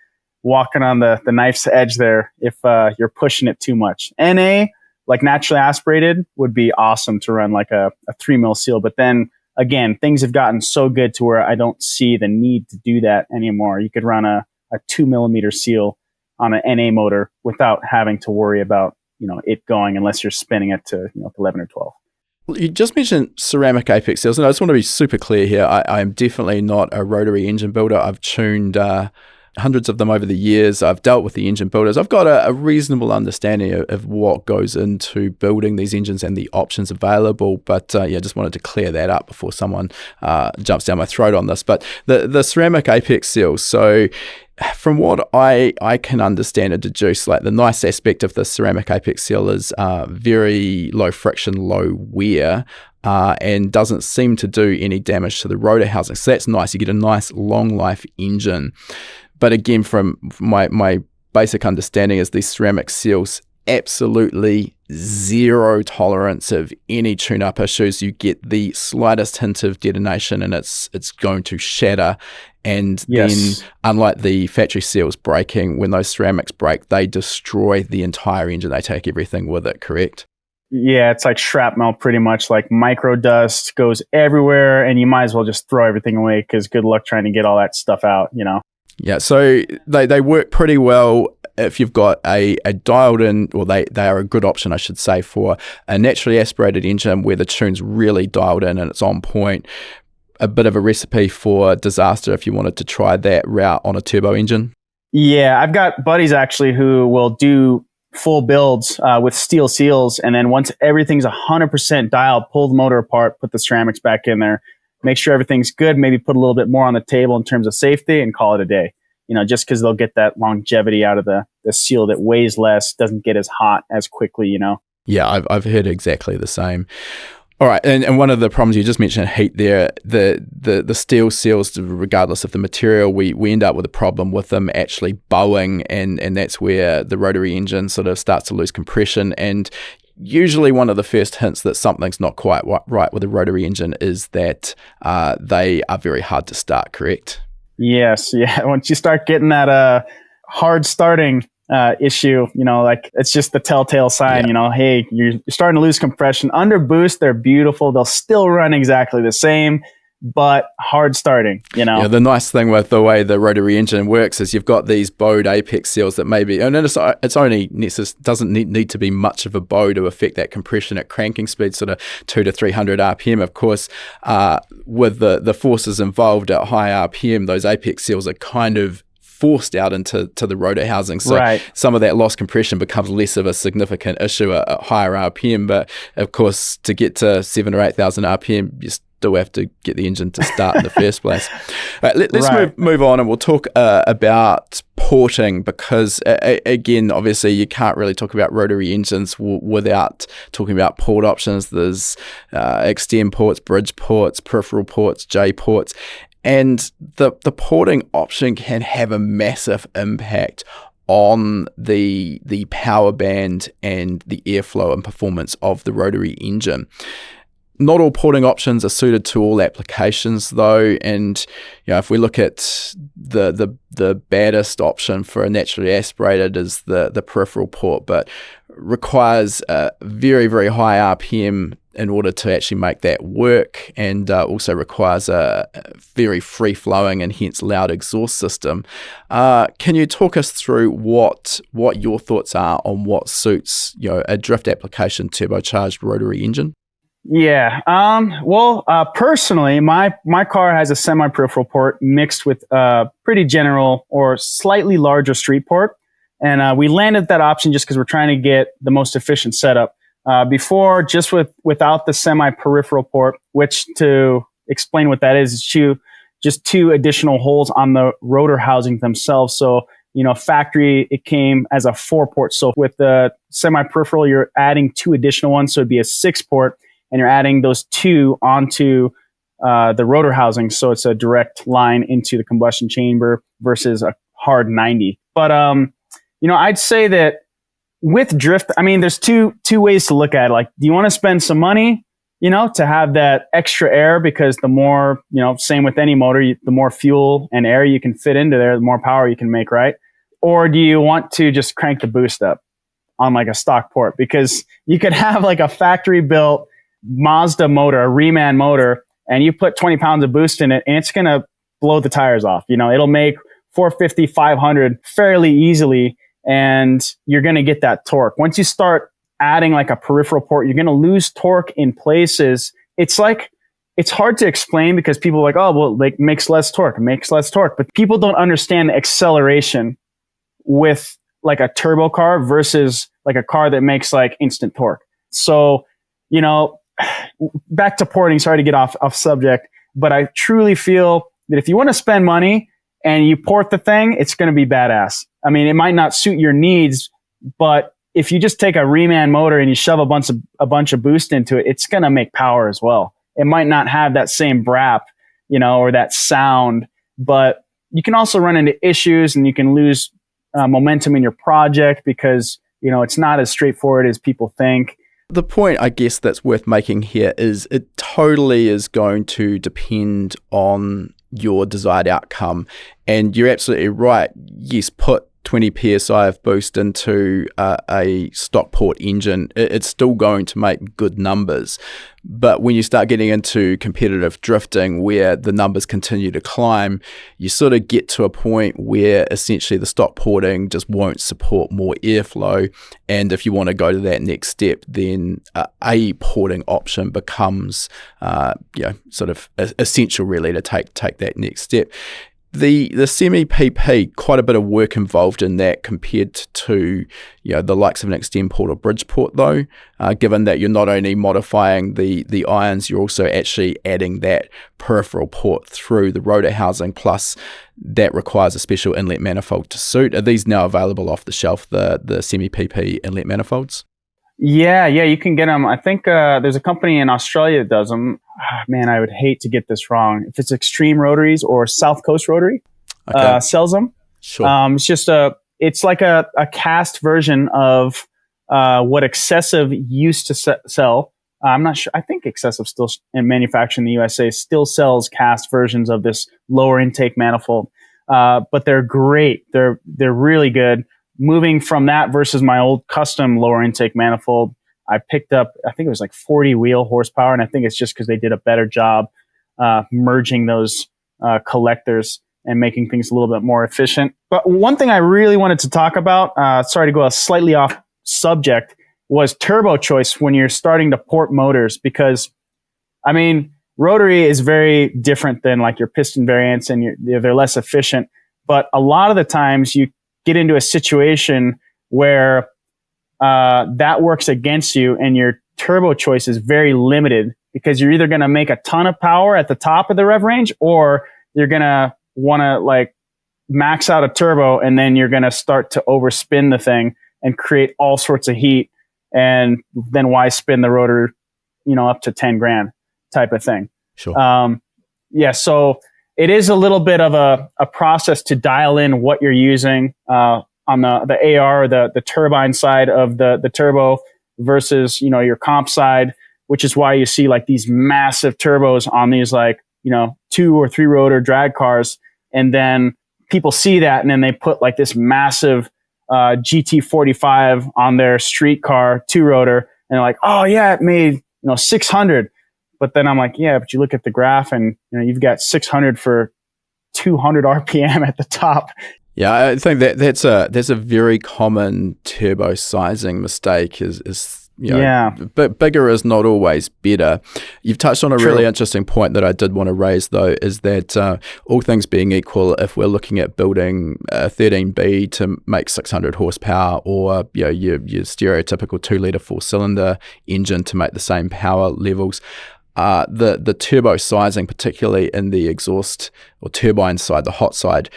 walking on the knife's edge there if you're pushing it too much. NA, like naturally aspirated, would be awesome to run like a 3mm seal. But then again, things have gotten so good to where I don't see the need to do that anymore. You could run a 2mm seal on an NA motor without having to worry about it going unless you're spinning it to 11 or 12. You just mentioned ceramic apex seals, and I just want to be super clear here. I am definitely not a rotary engine builder. I've tuned hundreds of them over the years. I've dealt with the engine builders. I've got a reasonable understanding of what goes into building these engines and the options available. But just wanted to clear that up before someone jumps down my throat on this. But the ceramic apex seals, so from what I can understand and deduce, like the nice aspect of the ceramic apex seal is very low friction, low wear, and doesn't seem to do any damage to the rotor housing. So that's nice. You get a nice long life engine. But again, from my basic understanding is these ceramic seals, absolutely zero tolerance of any tune-up issues. You get the slightest hint of detonation and it's going to shatter. And then, unlike the factory seals breaking, when those ceramics break, they destroy the entire engine. They take everything with it, correct? Yeah, it's like shrapnel pretty much, like micro dust goes everywhere and you might as well just throw everything away because good luck trying to get all that stuff out, Yeah, so they work pretty well if you've got a dialed in, or they are a good option, I should say, for a naturally aspirated engine where the tune's really dialed in and it's on point. A bit of a recipe for disaster if you wanted to try that route on a turbo engine. Yeah, I've got buddies actually who will do full builds with steel seals, and then once everything's 100% dialed, pull the motor apart, put the ceramics back in there, make sure everything's good, maybe put a little bit more on the table in terms of safety and call it a day. Just because they'll get that longevity out of the seal that weighs less, doesn't get as hot as quickly, Yeah, I've heard exactly the same. All right, and one of the problems you just mentioned, heat there, the steel seals, regardless of the material, we end up with a problem with them actually bowing, and that's where the rotary engine sort of starts to lose compression. And usually one of the first hints that something's not quite right with a rotary engine is that they are very hard to start, correct? Yes, yeah. Once you start getting that hard starting issue, like it's just the telltale sign, hey, you're starting to lose compression. Under boost, they're beautiful. They'll still run exactly the same, but hard starting, Yeah, the nice thing with the way the rotary engine works is you've got these bowed apex seals that maybe, and it's only doesn't need to be much of a bow to affect that compression at cranking speed, sort of 200 to 300 RPM. Of course, with the forces involved at high RPM, those apex seals are kind of forced out into the rotor housing. So some of that lost compression becomes less of a significant issue at higher RPM. But of course, to get to 7,000 or 8,000 RPM, you still have to get the engine to start in the first place. Let's move on, and we'll talk about porting, because again, obviously you can't really talk about rotary engines without talking about port options. There's extend ports, bridge ports, peripheral ports, J ports. And the porting option can have a massive impact on the power band and the airflow and performance of the rotary engine. Not all porting options are suited to all applications, though, and if we look at the baddest option for a naturally aspirated is the peripheral port, but requires a very, very high RPM in order to actually make that work, and also requires a very free-flowing and hence loud exhaust system. Can you talk us through what your thoughts are on what suits a drift application turbocharged rotary engine? Yeah. Personally, my car has a semi-peripheral port mixed with a pretty general or slightly larger street port. And we landed that option just because we're trying to get the most efficient setup. Before, just without the semi-peripheral port, which, to explain what that is just two additional holes on the rotor housing themselves. So, factory, it came as a 4-port. So with the semi-peripheral, you're adding 2 additional ones. So it'd be a 6-port, and you're adding those 2 onto the rotor housing. So it's a direct line into the combustion chamber versus a hard 90. But, I'd say that with drift, there's two ways to look at it. Like, do you want to spend some money, to have that extra air? Because the more, same with any motor, the more fuel and air you can fit into there, the more power you can make, right? Or do you want to just crank the boost up on like a stock port? Because you could have like a factory built Mazda motor, a reman motor, and you put 20 pounds of boost in it, and it's going to blow the tires off. It'll make 450, 500 fairly easily, and you're going to get that torque. Once you start adding like a peripheral port, you're going to lose torque in places. It's hard to explain because people are like, oh, well, like makes less torque. But people don't understand the acceleration with like a turbo car versus like a car that makes like instant torque. So, back to porting, sorry to get off subject, but I truly feel that if you want to spend money and you port the thing, it's going to be badass. It might not suit your needs, but if you just take a reman motor and you shove a bunch of boost into it, it's going to make power as well. It might not have that same brap, or that sound, but you can also run into issues and you can lose momentum in your project because, it's not as straightforward as people think. The point, I guess, that's worth making here is it totally is going to depend on your desired outcome. And you're absolutely right. Yes, put 20 psi of boost into a stock port engine, it's still going to make good numbers. But when you start getting into competitive drifting where the numbers continue to climb, you sort of get to a point where essentially the stock porting just won't support more airflow. And if you want to go to that next step, then a porting option becomes sort of essential really to take that next step. The semi-PP, quite a bit of work involved in that compared to the likes of an extend port or bridge port though, given that you're not only modifying the irons, you're also actually adding that peripheral port through the rotor housing, plus that requires a special inlet manifold to suit. Are these now available off the shelf, the semi-PP inlet manifolds? Yeah, you can get them. I think there's a company in Australia that does them. Man, I would hate to get this wrong. If it's Extreme Rotaries or South Coast Rotary, sells them. Sure. It's like a cast version of what Excessive used to sell. I'm not sure. I think Excessive still in manufacturing in the USA still sells cast versions of this lower intake manifold. But they're great. They're really good. Moving from that versus my old custom lower intake manifold, I picked up, I think it was like 40 wheel horsepower. And I think it's just because they did a better job merging those collectors and making things a little bit more efficient. But one thing I really wanted to talk about, sorry to go slightly off subject, was turbo choice when you're starting to port motors. Because, rotary is very different than like your piston variants and they're less efficient. But a lot of the times you get into a situation where that works against you and your turbo choice is very limited because you're either going to make a ton of power at the top of the rev range or you're going to want to like max out a turbo and then you're going to start to overspin the thing and create all sorts of heat. And then why spin the rotor, up to 10 grand type of thing. Sure. So it is a little bit of a process to dial in what you're using on the AR or the turbine side of the turbo versus, your comp side, which is why you see like these massive turbos on these like, 2 or 3 rotor drag cars. And then people see that and then they put like this massive GT45 on their street car 2 rotor and they're like, oh yeah, it made, 600. But then I'm like, yeah, but you look at the graph and you've got 600 for 200 RPM at the top. Yeah, I think that's a very common turbo sizing mistake but bigger is not always better. You've touched on a really interesting point that I did want to raise though, is that all things being equal, if we're looking at building a 13B to make 600 horsepower or your stereotypical 2-litre 4-cylinder engine to make the same power levels, the turbo sizing, particularly in the exhaust or turbine side, the hot side,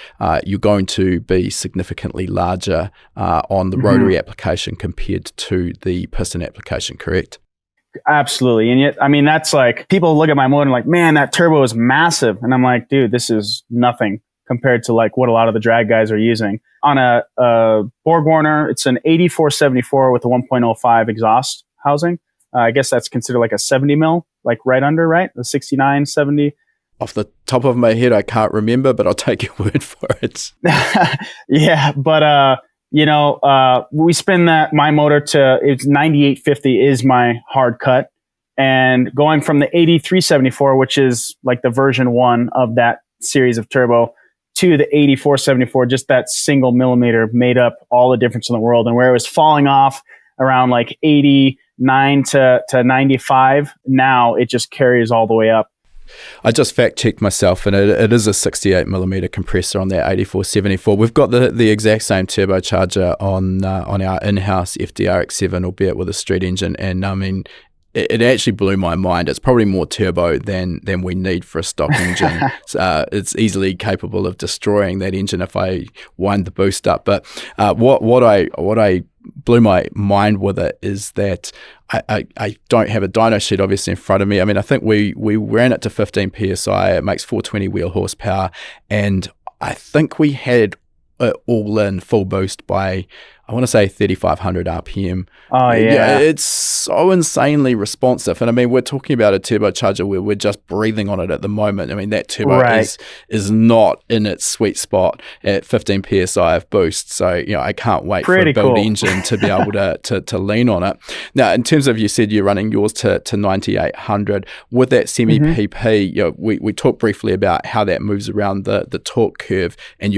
you're going to be significantly larger on the rotary application compared to the piston application, correct? Absolutely. And yet, I mean, that's like, people look at my motor and like, man, that turbo is massive. And I'm like, dude, this is nothing compared to like what a lot of the drag guys are using. On a BorgWarner, it's an 8474 with a 1.05 exhaust housing. I guess that's considered like a 70 mil, like right under, right? The 69, 70. Off the top of my head, I can't remember, but I'll take your word for it. Yeah, but we spin my motor to, it's 9850 is my hard cut. And going from the 8374, which is like the version 1 of that series of turbo, to the 8474, just that single millimeter made up all the difference in the world. And where it was falling off around like 89 to 95, now it just carries all the way up. I just fact checked myself, and it is a 68 millimeter compressor on that 8474. We've got the exact same turbocharger on our in-house FD RX7, albeit with a street engine, and I mean, it actually blew my mind. It's probably more turbo than we need for a stock engine. It's easily capable of destroying that engine if I wind the boost up. But what I blew my mind with it is that I don't have a dyno sheet obviously in front of me. I mean, I think we ran it to 15 psi. It makes 420 wheel horsepower, and I think we had it all in full boost by, I want to say 3,500 RPM. Oh, yeah. It's so insanely responsive. And I mean, we're talking about a turbocharger where we're just breathing on it at the moment. I mean, that turbo is not in its sweet spot at 15 PSI of boost. So, I can't wait for a build engine to be able to lean on it. Now, in terms of, you said you're running yours to 9,800 with that semi-PP, we talked briefly about how that moves around the torque curve, and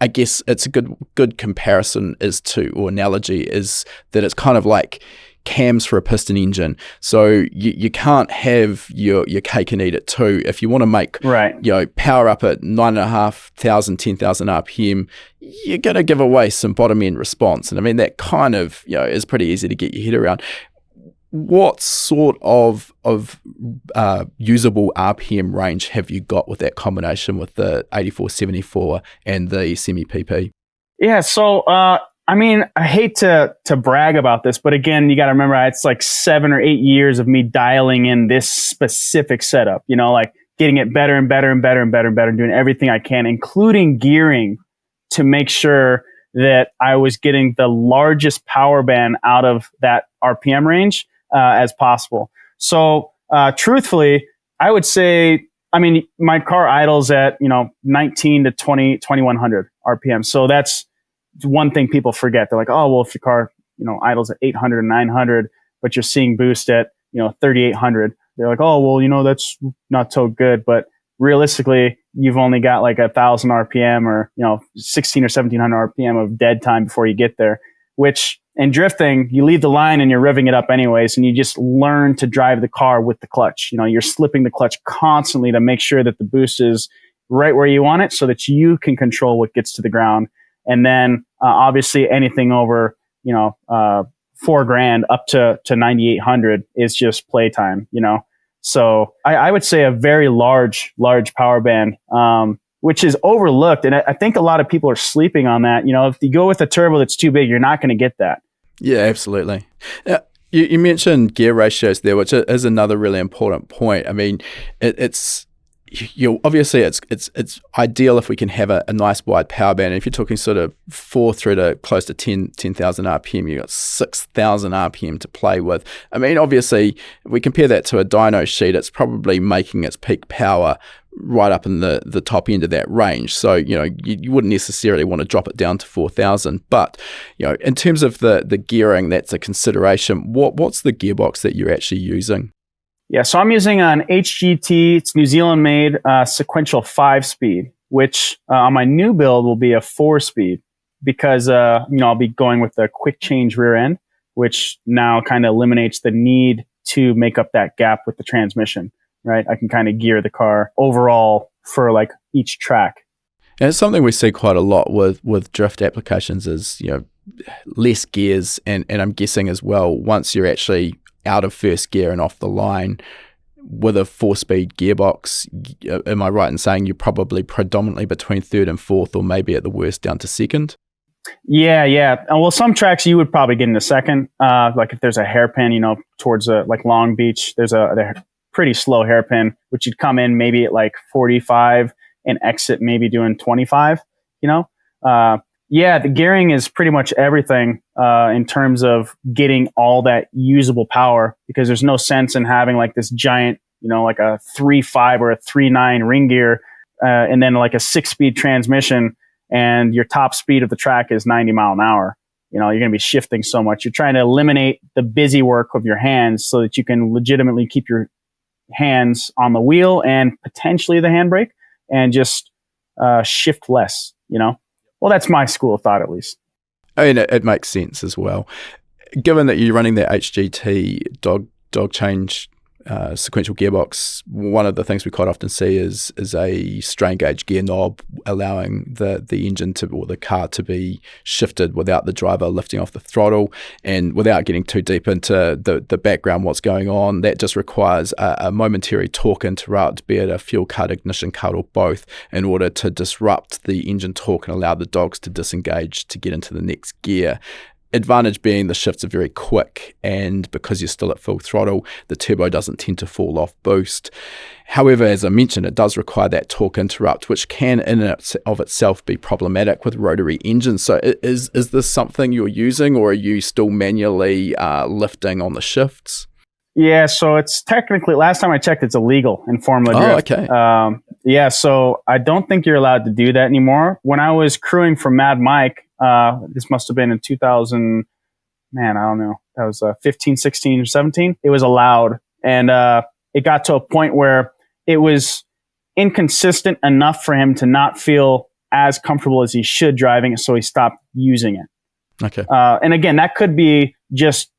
I guess it's a good comparison or analogy is that it's kind of like cams for a piston engine. So you can't have your cake and eat it too. If you want to make power up at 9,500, 10,000 RPM, you're going to give away some bottom end response. And I mean, that kind of is pretty easy to get your head around. What sort of usable RPM range have you got with that combination with the 8474 and the semi-PP? Yeah, so I mean, I hate to brag about this, but again, you got to remember it's like 7 or 8 years of me dialing in this specific setup. Like getting it better and better and better and better and better, doing everything I can, including gearing, to make sure that I was getting the largest power band out of that RPM range as possible. So truthfully, I would say, I mean, my car idles at 19 to 2100 RPM. So that's one thing people forget. They're like, oh, well, if your car idles at 800 and 900, but you're seeing boost at 3800, they're like, oh, well, that's not so good. But realistically, you've only got like 1,000 RPM or 16 or 1700 RPM of dead time before you get there. Which in drifting, you leave the line and you're revving it up anyways, and you just learn to drive the car with the clutch. You're slipping the clutch constantly to make sure that the boost is right where you want it, so that you can control what gets to the ground. And then obviously anything over $4,000 up to 9,800 is just playtime. So I would say a very large power band, which is overlooked. And I think a lot of people are sleeping on that. If you go with a turbo that's too big, you're not going to get that. Yeah, absolutely. You mentioned gear ratios there, which is another really important point. I mean, it's obviously it's ideal if we can have a nice wide power band. And if you're talking sort of 4 through to close to 10,000 RPM, you've got 6,000 RPM to play with. I mean, obviously, if we compare that to a dyno sheet, it's probably making its peak power right up in the top end of that range. So, you wouldn't necessarily want to drop it down to 4,000. But, in terms of the gearing, that's a consideration. What's the gearbox that you're actually using? Yeah, so I'm using an HGT, it's New Zealand made, sequential 5-speed, which on my new build will be a 4-speed because, I'll be going with the quick change rear end, which now kind of eliminates the need to make up that gap with the transmission, right? I can kind of gear the car overall for like each track. And it's something we see quite a lot with drift applications is, less gears and I'm guessing as well, once you're actually out of first gear and off the line with a 4-speed gearbox. Am I right in saying you're probably predominantly between third and fourth, or maybe at the worst down to second? Yeah. Well, some tracks you would probably get into second. Like if there's a hairpin, towards like Long Beach, there's a pretty slow hairpin, which you'd come in maybe at like 45 and exit maybe doing 25, the gearing is pretty much everything in terms of getting all that usable power, because there's no sense in having like this giant, like a 3.5 or a 3.9 ring gear and then like a 6-speed transmission, and your top speed of the track is 90 mile an hour. You're going to be shifting so much. You're trying to eliminate the busy work of your hands so that you can legitimately keep your hands on the wheel and potentially the handbrake and just shift less, Well, that's my school of thought, at least. I mean, it makes sense as well. Given that you're running that HGT dog change sequential gearbox, one of the things we quite often see is a strain gauge gear knob, allowing the engine or the car to be shifted without the driver lifting off the throttle. And without getting too deep into the background, what's going on, that just requires a momentary torque interrupt, be it a fuel cut, ignition cut, or both, in order to disrupt the engine torque and allow the dogs to disengage to get into the next gear. Advantage being the shifts are very quick, and because you're still at full throttle, the turbo doesn't tend to fall off boost. However, as I mentioned, it does require that torque interrupt, which can in and of itself be problematic with rotary engines. So is this something you're using, or are you still manually lifting on the shifts? Yeah, so it's technically, last time I checked, it's illegal in Formula Drift. Oh, okay. So I don't think you're allowed to do that anymore. When I was crewing for Mad Mike, this must have been in 2000, I don't know. That was 15, 16, or 17. It was allowed. And it got to a point where it was inconsistent enough for him to not feel as comfortable as he should driving it, so he stopped using it. Okay. And again, that could be just,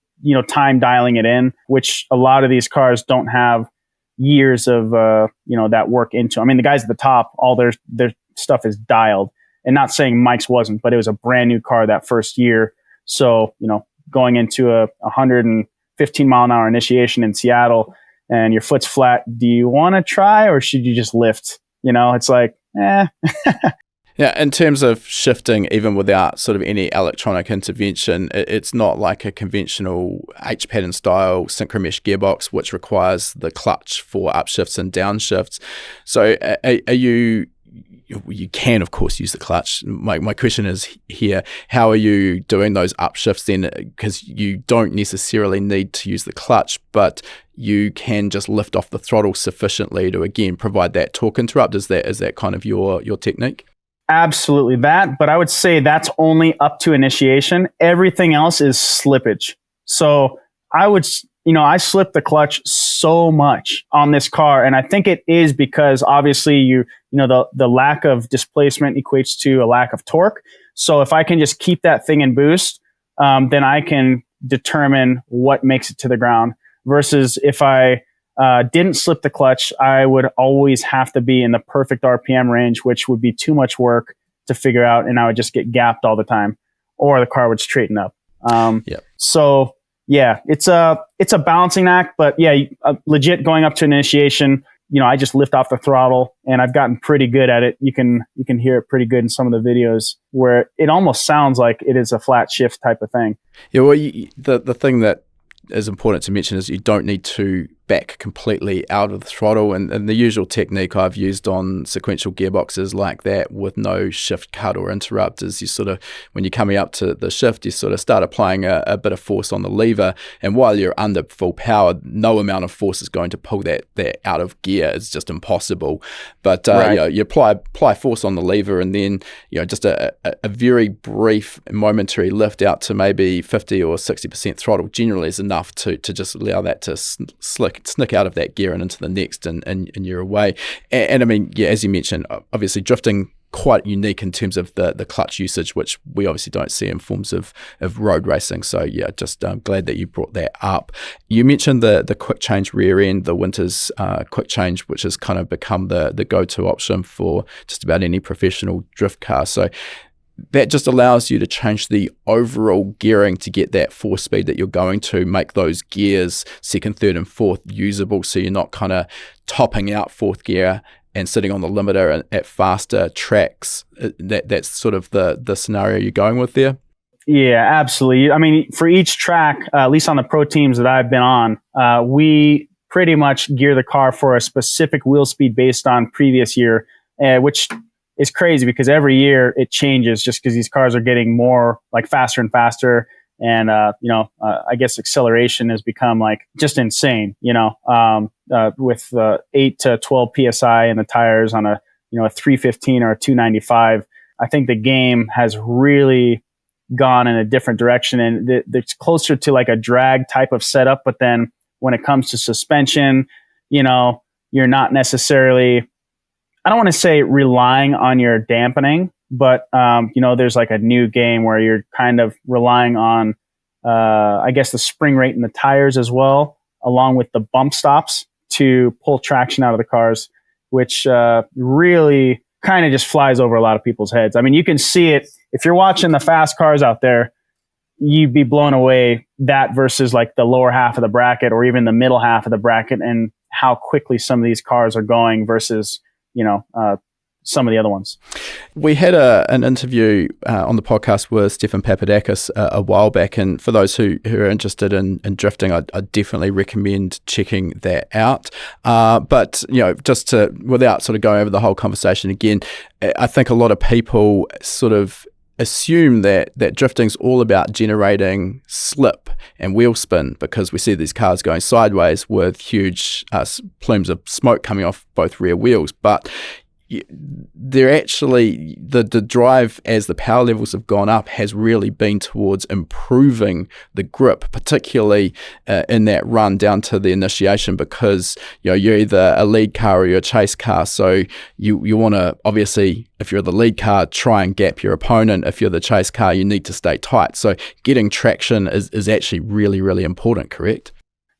time dialing it in, which a lot of these cars don't have years of, that work into. I mean, the guys at the top, all their stuff is dialed. And not saying Mike's wasn't, but it was a brand new car that first year. So, going into a 115 mile an hour initiation in Seattle and your foot's flat, do you want to try, or should you just lift? It's like, Yeah, in terms of shifting, even without sort of any electronic intervention, it's not like a conventional H-pattern style synchromesh gearbox, which requires the clutch for upshifts and downshifts. So are you can, of course, use the clutch. My question is here, how are you doing those upshifts then? Because you don't necessarily need to use the clutch, but you can just lift off the throttle sufficiently to, again, provide that torque interrupt. Is that kind of your technique? Absolutely that, but I would say that's only up to initiation. Everything else is slippage. So I slipped the clutch so much on this car, and I think it is because obviously the lack of displacement equates to a lack of torque. So if I can just keep that thing in boost, then I can determine what makes it to the ground. Versus if I didn't slip the clutch, I would always have to be in the perfect RPM range, which would be too much work to figure out, and I would just get gapped all the time, or the car would straighten up. So yeah, it's a balancing act, but yeah, legit going up to an initiation, I just lift off the throttle, and I've gotten pretty good at it. You can hear it pretty good in some of the videos where it almost sounds like it is a flat shift type of thing. Yeah, well, the thing that is important to mention is you don't need to back completely out of the throttle, and the usual technique I've used on sequential gearboxes like that with no shift cut or interrupt is you sort of, when you're coming up to the shift, you sort of start applying a bit of force on the lever, and while you're under full power, no amount of force is going to pull that out of gear. It's just impossible. But right. You apply force on the lever, and then just a very brief momentary lift out to maybe 50 or 60% throttle generally is enough to just allow that to snick out of that gear and into the next, and you're away. And I mean, yeah, as you mentioned, obviously drifting quite unique in terms of the clutch usage, which we obviously don't see in forms of road racing. So yeah, just glad that you brought that up. You mentioned the quick change rear end, the Winters quick change, which has kind of become the go-to option for just about any professional drift car. So that just allows you to change the overall gearing to get that 4-speed that you're going to, make those gears second, third, and fourth usable, so you're not kind of topping out fourth gear and sitting on the limiter at faster tracks. That's sort of the scenario you're going with there. Yeah, absolutely. I mean, for each track, at least on the pro teams that I've been on, we pretty much gear the car for a specific wheel speed based on previous year, which is crazy because every year it changes just because these cars are getting more like faster and faster. And, I guess acceleration has become like just insane, with 8 to 12 PSI in the tires on a 315 or a 295. I think the game has really gone in a different direction, and it's closer to like a drag type of setup. But then when it comes to suspension, you're not necessarily, I don't want to say relying on your dampening, but there's like a new game where you're kind of relying on, I guess, the spring rate in the tires as well, along with the bump stops to pull traction out of the cars, which really kind of just flies over a lot of people's heads. I mean, you can see it if you're watching the fast cars out there. You'd be blown away that versus like the lower half of the bracket or even the middle half of the bracket, and how quickly some of these cars are going versus some of the other ones. We had an interview on the podcast with Stefan Papadakis a while back, and for those who are interested in drifting, I definitely recommend checking that out. But just to, without sort of going over the whole conversation again, I think a lot of people sort of assume that drifting's all about generating slip and wheel spin, because we see these cars going sideways with huge plumes of smoke coming off both rear wheels. But they're actually, the drive as the power levels have gone up has really been towards improving the grip, particularly in that run down to the initiation, because you're either a lead car or you're a chase car. So you want to, obviously, if you're the lead car, try and gap your opponent. If you're the chase car, you need to stay tight. So getting traction is actually really, really important, correct?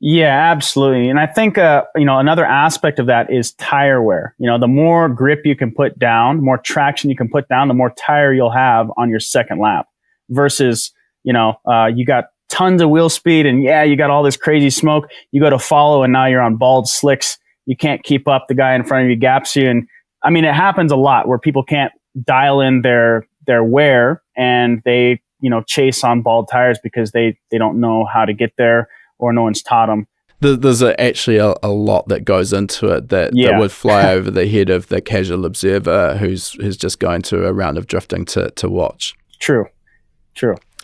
Yeah, absolutely. And I think, another aspect of that is tire wear. The more grip you can put down, the more traction you can put down, the more tire you'll have on your second lap versus, you got tons of wheel speed and you got all this crazy smoke. You go to follow and now you're on bald slicks. You can't keep up. The guy in front of you gaps you. And I mean, it happens a lot where people can't dial in their wear and they, chase on bald tires because they don't know how to get there, or no one's taught them. There's actually a lot that goes into it that would fly over the head of the casual observer who's just going to a round of drifting to watch. True.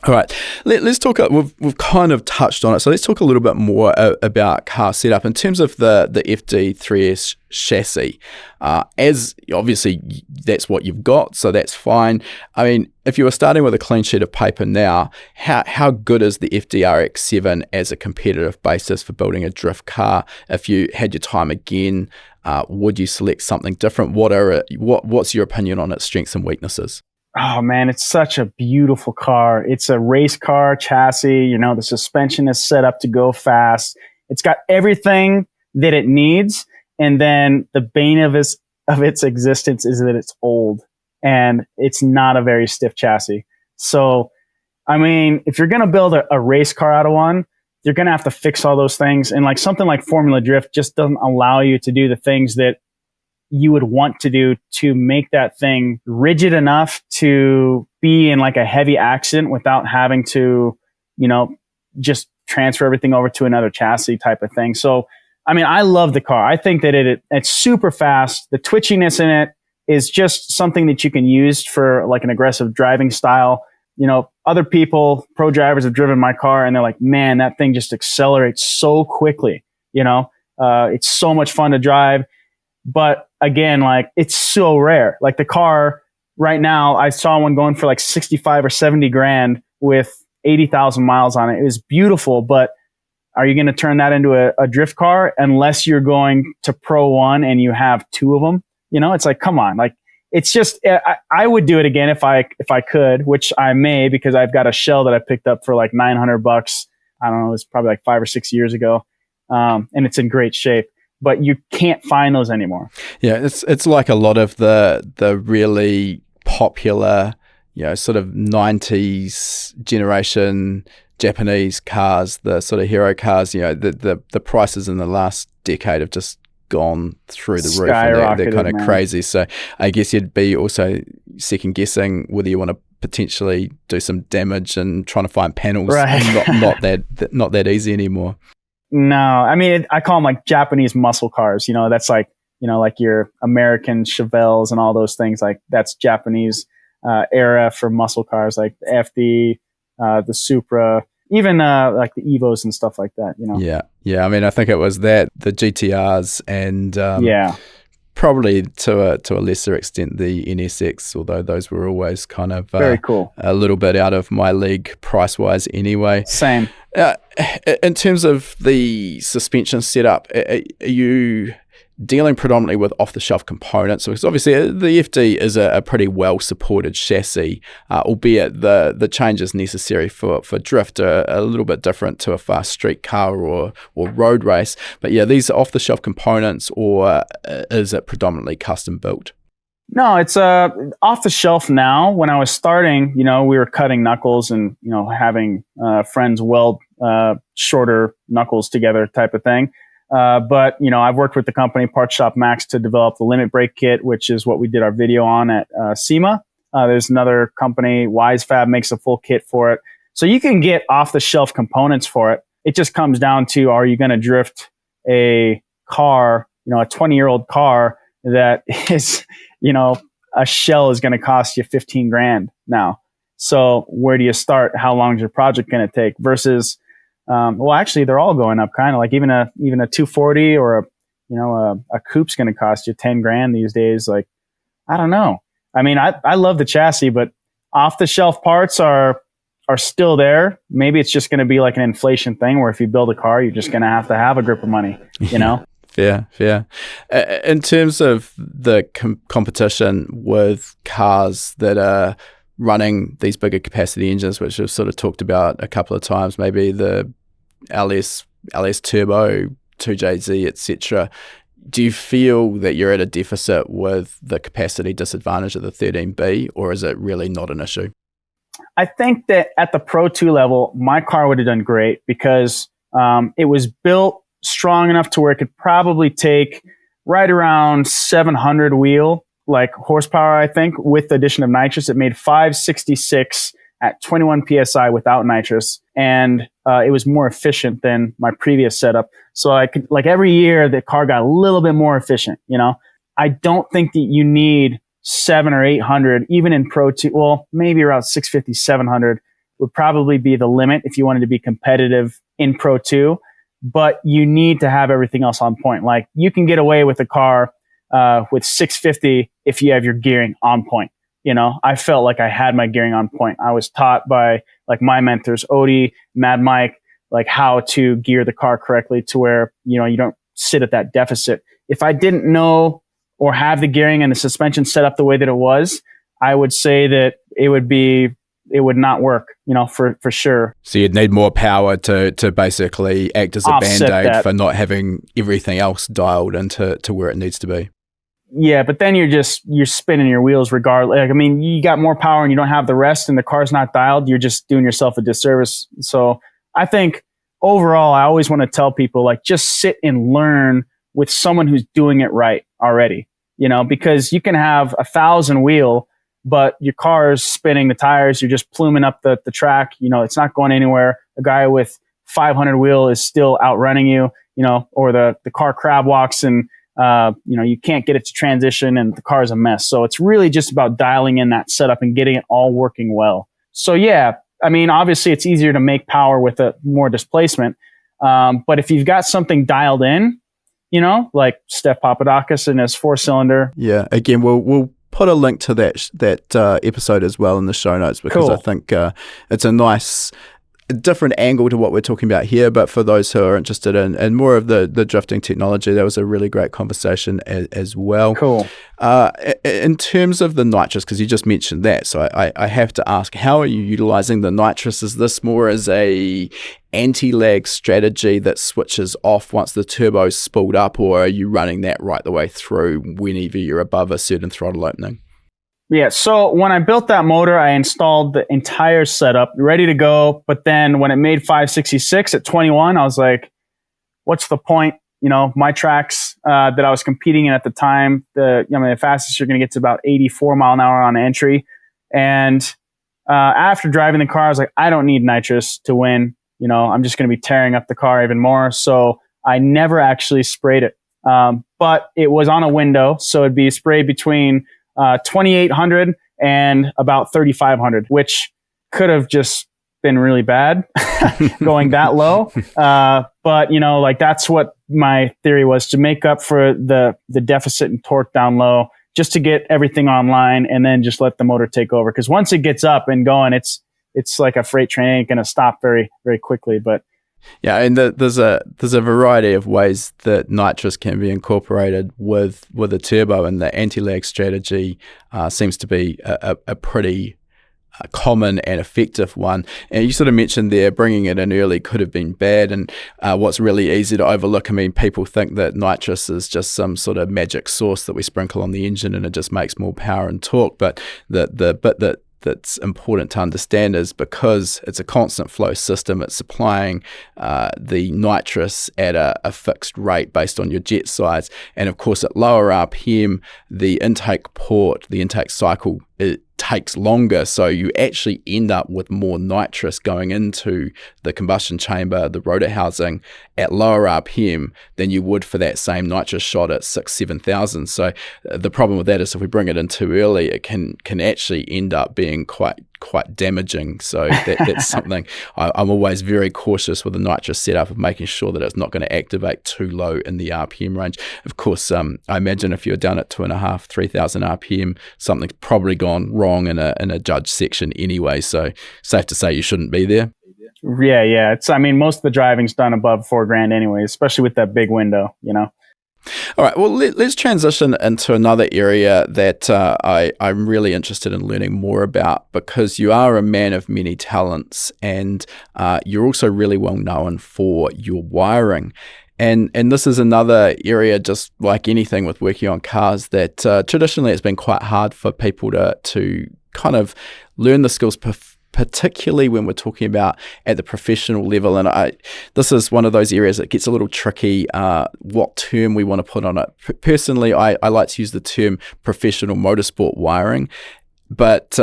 All right, let's talk. We've kind of touched on it, so let's talk a little bit more about car setup in terms of the FD3S chassis. As obviously that's what you've got, so that's fine. I mean, if you were starting with a clean sheet of paper now, how good is the FD RX7 as a competitive basis for building a drift car? If you had your time again, would you select something different? What's your opinion on its strengths and weaknesses? Oh man, it's such a beautiful car. It's a race car chassis. The suspension is set up to go fast. It's got everything that it needs. And then the bane of its existence is that it's old and it's not a very stiff chassis. So, I mean, if you're going to build a race car out of one, you're going to have to fix all those things. And like something like Formula Drift just doesn't allow you to do the things that you would want to do to make that thing rigid enough to be in like a heavy accident without having to, just transfer everything over to another chassis type of thing. So, I mean, I love the car. I think that it's super fast. The twitchiness in it is just something that you can use for like an aggressive driving style. Other people, pro drivers, have driven my car and they're like, man, that thing just accelerates so quickly. It's so much fun to drive. But again, like it's so rare. Like the car right now, I saw one going for like 65 or 70 grand with 80,000 miles on it. It was beautiful, but are you going to turn that into a drift car unless you're going to Pro 1 and you have two of them? It's like, come on. Like it's just, I would do it again if I could, which I may, because I've got a shell that I picked up for like $900. I don't know. It was probably like 5 or 6 years ago. And it's in great shape. But you can't find those anymore. Yeah, it's like a lot of the really popular, sort of 90s generation Japanese cars, the sort of hero cars, the prices in the last decade have just gone through the roof, and they're kind of crazy. So I guess you'd be also second guessing whether you want to potentially do some damage and trying to find panels. Right. not that easy anymore. No, I mean, I call them like Japanese muscle cars. That's like, like your American Chevelles and all those things. Like that's Japanese era for muscle cars, like the FD, the Supra, even like the Evos and stuff like that. Yeah. I mean, I think it was the GTRs and probably to a lesser extent the NSX, although those were always kind of very cool, a little bit out of my league price wise anyway. Same. In terms of the suspension setup, are you dealing predominantly with off-the-shelf components? Because obviously the FD is a pretty well-supported chassis, albeit the changes necessary for drift are a little bit different to a fast street car or road race. But yeah, these are off-the-shelf components, or is it predominantly custom built? No, it's off the shelf now. When I was starting, we were cutting knuckles and, having friends weld shorter knuckles together type of thing. But, I've worked with the company Parts Shop Max to develop the limit brake kit, which is what we did our video on at SEMA. There's another company, WiseFab, makes a full kit for it. So you can get off-the-shelf components for it. It just comes down to, are you going to drift a car, a 20-year-old car that is, a shell is going to cost you 15 grand now. So where do you start? How long is your project going to take versus... well, actually, they're all going up kind of like even a 240 or a coupe's going to cost you 10 grand these days. Like, I don't know. I mean, I love the chassis, but off the shelf parts are still there. Maybe it's just going to be like an inflation thing where if you build a car, you're just going to have a grip of money, Fair. In terms of the competition with cars that are running these bigger capacity engines, which we've sort of talked about a couple of times, maybe the LS Turbo, 2JZ, etc. Do you feel that you're at a deficit with the capacity disadvantage of the 13B, or is it really not an issue? I think that at the Pro 2 level, my car would have done great because it was built strong enough to where it could probably take right around 700 wheel, like horsepower, I think, with the addition of nitrous. It made 566 at 21 PSI without nitrous. And it was more efficient than my previous setup. So I could, like every year, the car got a little bit more efficient, I don't think that you need 700 or 800, even in Pro 2. Well, maybe around 650, 700 would probably be the limit if you wanted to be competitive in Pro 2. But you need to have everything else on point. Like you can get away with a car with 650 if you have your gearing on point. I felt like I had my gearing on point. I was taught by like my mentors, Odie, Mad Mike, like how to gear the car correctly to where, you don't sit at that deficit. If I didn't know or have the gearing and the suspension set up the way that it was, I would say that it would not work, for sure. So you'd need more power to basically act as a Band-Aid for not having everything else dialed into where it needs to be. Yeah, but then you're spinning your wheels regardless. Like, I mean, you got more power and you don't have the rest and the car's not dialed, you're just doing yourself a disservice. So I think overall, I always want to tell people, like, just sit and learn with someone who's doing it right already, because you can have 1,000 wheel, but your car is spinning the tires, you're just pluming up the track, it's not going anywhere. A guy with 500 wheel is still outrunning you, or the car crab walks and, you can't get it to transition and the car is a mess. So it's really just about dialing in that setup and getting it all working well. So yeah, I mean, obviously it's easier to make power with more displacement. But if you've got something dialed in, like Steph Papadakis and his 4-cylinder. Yeah. Again, we'll put a link to that episode as well in the show notes, because cool. I think it's a nice different angle to what we're talking about here, but for those who are interested in more of the drifting technology, that was a really great conversation as well. Cool. In terms of the nitrous, because you just mentioned that, so I have to ask, how are you utilizing the nitrous? Is this more as a anti-lag strategy that switches off once the turbo's spooled up, or are you running that right the way through whenever you're above a certain throttle opening? Yeah, so when I built that motor, I installed the entire setup, ready to go. But then when it made 566 at 21, I was like, what's the point? My tracks that I was competing in at the time, the fastest you're going to get to about 84 mile an hour on entry. And after driving the car, I was like, I don't need nitrous to win. I'm just going to be tearing up the car even more. So I never actually sprayed it. But it was on a window, so it'd be sprayed between 2,800 and about 3,500, which could have just been really bad going that low. But that's what my theory was, to make up for the deficit in torque down low, just to get everything online and then just let the motor take over. Because once it gets up and going, it's like a freight train. It ain't going to stop very, very quickly. But yeah, and there's a variety of ways that nitrous can be incorporated with a turbo, and the anti-lag strategy seems to be a pretty common and effective one. And you sort of mentioned there, bringing it in early could have been bad, and what's really easy to overlook, I mean, people think that nitrous is just some sort of magic sauce that we sprinkle on the engine and it just makes more power and torque, but the bit that's important to understand is, because it's a constant flow system, it's supplying the nitrous at a fixed rate based on your jet size. And of course, at lower RPM, the intake cycle, it takes longer, so you actually end up with more nitrous going into the combustion chamber, the rotor housing, at lower RPM than you would for that same nitrous shot at 6,000-7,000. So the problem with that is, if we bring it in too early, it can actually end up being quite damaging. So that's something I'm always very cautious with the nitrous setup, of making sure that it's not going to activate too low in the RPM range. Of course, I imagine if you're down at 2,500-3,000 RPM, something's probably gone wrong in a judge section anyway. So safe to say you shouldn't be there. Yeah. Most of the driving's done above $4,000 anyway, especially with that big window, All right, well, let's transition into another area that I'm really interested in learning more about, because you are a man of many talents, and you're also really well known for your wiring. And this is another area, just like anything with working on cars, that traditionally it's been quite hard for people to kind of learn the skills, particularly when we're talking about at the professional level. And this is one of those areas that gets a little tricky, what term we want to put on it. Personally, I like to use the term professional motorsport wiring, but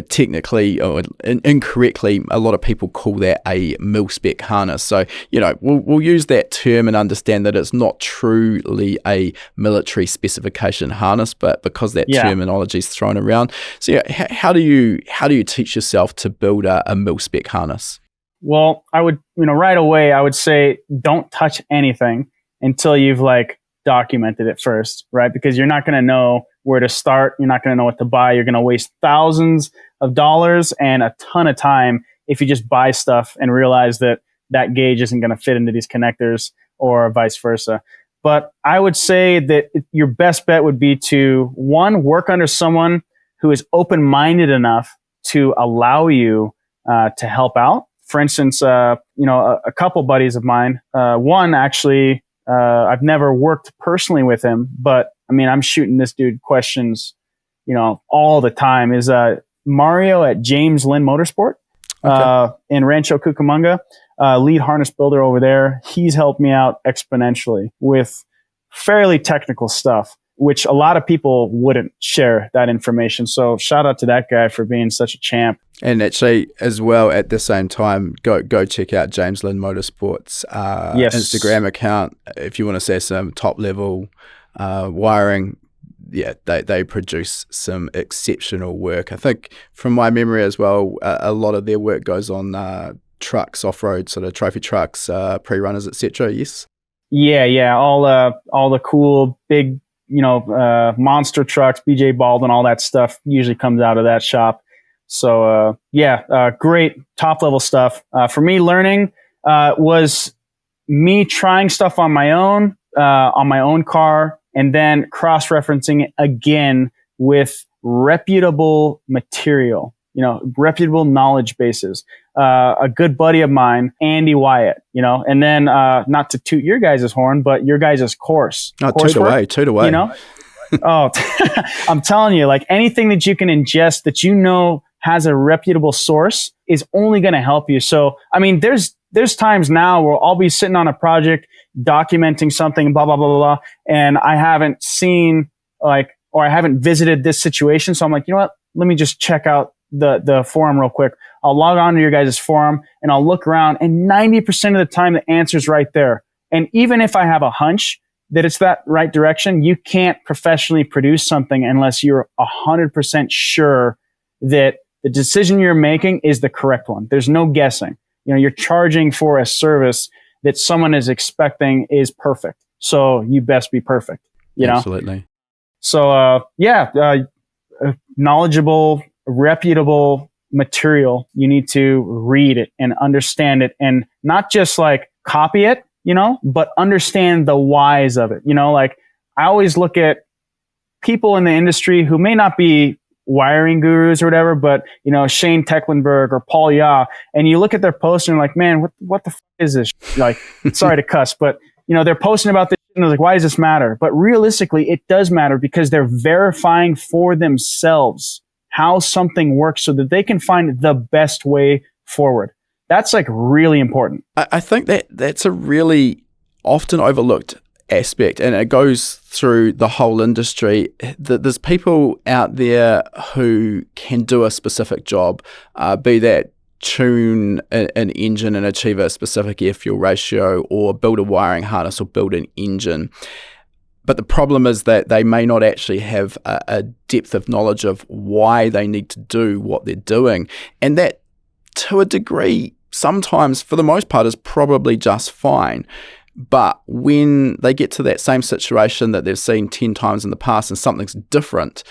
technically or incorrectly, a lot of people call that a mil-spec harness. So, we'll use that term and understand that it's not truly a military specification harness, but because that terminology is thrown around. So, how do you teach yourself to build a mil-spec harness? Well, I would, right away, I would say, don't touch anything until you've documented it first, right? Because you're not going to know where to start. You're not going to know what to buy. You're going to waste thousands of dollars and a ton of time if you just buy stuff and realize that gauge isn't going to fit into these connectors, or vice versa. But I would say that your best bet would be to, one, work under someone who is open-minded enough to allow you to help out. For instance, a couple buddies of mine, one actually, I've never worked personally with him, but I'm shooting this dude questions, all the time, is Mario at James Lynn Motorsport in Rancho Cucamonga, lead harness builder over there. He's helped me out exponentially with fairly technical stuff, which a lot of people wouldn't share that information. So shout out to that guy for being such a champ. And actually, as well, at the same time, go check out James Lynn Motorsport's Instagram account if you want to see some top level wiring. Yeah, they produce some exceptional work. I think from my memory as well, a lot of their work goes on trucks, off-road sort of trophy trucks, pre-runners, etc. Yes. Yeah. All the cool big, monster trucks, BJ Baldwin, all that stuff usually comes out of that shop. So great top level stuff. For me, learning was me trying stuff on my own car, and then cross-referencing it again with reputable material, reputable knowledge bases. A good buddy of mine, Andy Wyatt, and then not to toot your guys' horn, but your guys' course. Toot away. Oh, I'm telling you, like anything that you can ingest that you know has a reputable source is only going to help you. So, I mean, there's times now where I'll be sitting on a project documenting something, blah, blah, blah, blah, blah, and I haven't seen or I haven't visited this situation. So I'm like, you know what? Let me just check out the forum real quick. I'll log on to your guys' forum and I'll look around, and 90% of the time the answer's right there. And even if I have a hunch that it's that right direction, you can't professionally produce something unless you're 100% sure that the decision you're making is the correct one. There's no guessing. You know, you're charging for a service that someone is expecting is perfect. So you best be perfect, you know? Absolutely. So, knowledgeable, reputable material, you need to read it and understand it, and not just like copy it, you know, but understand the whys of it. You know, like I always look at people in the industry who may not be wiring gurus or whatever, but you know, Shane Tecklenburg or Paul Yah, and you look at their post and you're like, man, what the f- is this? Like, sorry to cuss, but you know, they're posting about this and they're like, why does this matter? But realistically, it does matter because they're verifying for themselves how something works so that they can find the best way forward. That's like really important. I think that's a really often overlooked aspect, and it goes through the whole industry. There's people out there who can do a specific job, be that tune an engine and achieve a specific air fuel ratio, or build a wiring harness, or build an engine. But the problem is that they may not actually have a depth of knowledge of why they need to do what they're doing. And that, to a degree, sometimes, for the most part, is probably just fine. But when they get to that same situation that they've seen 10 times in the past and something's different,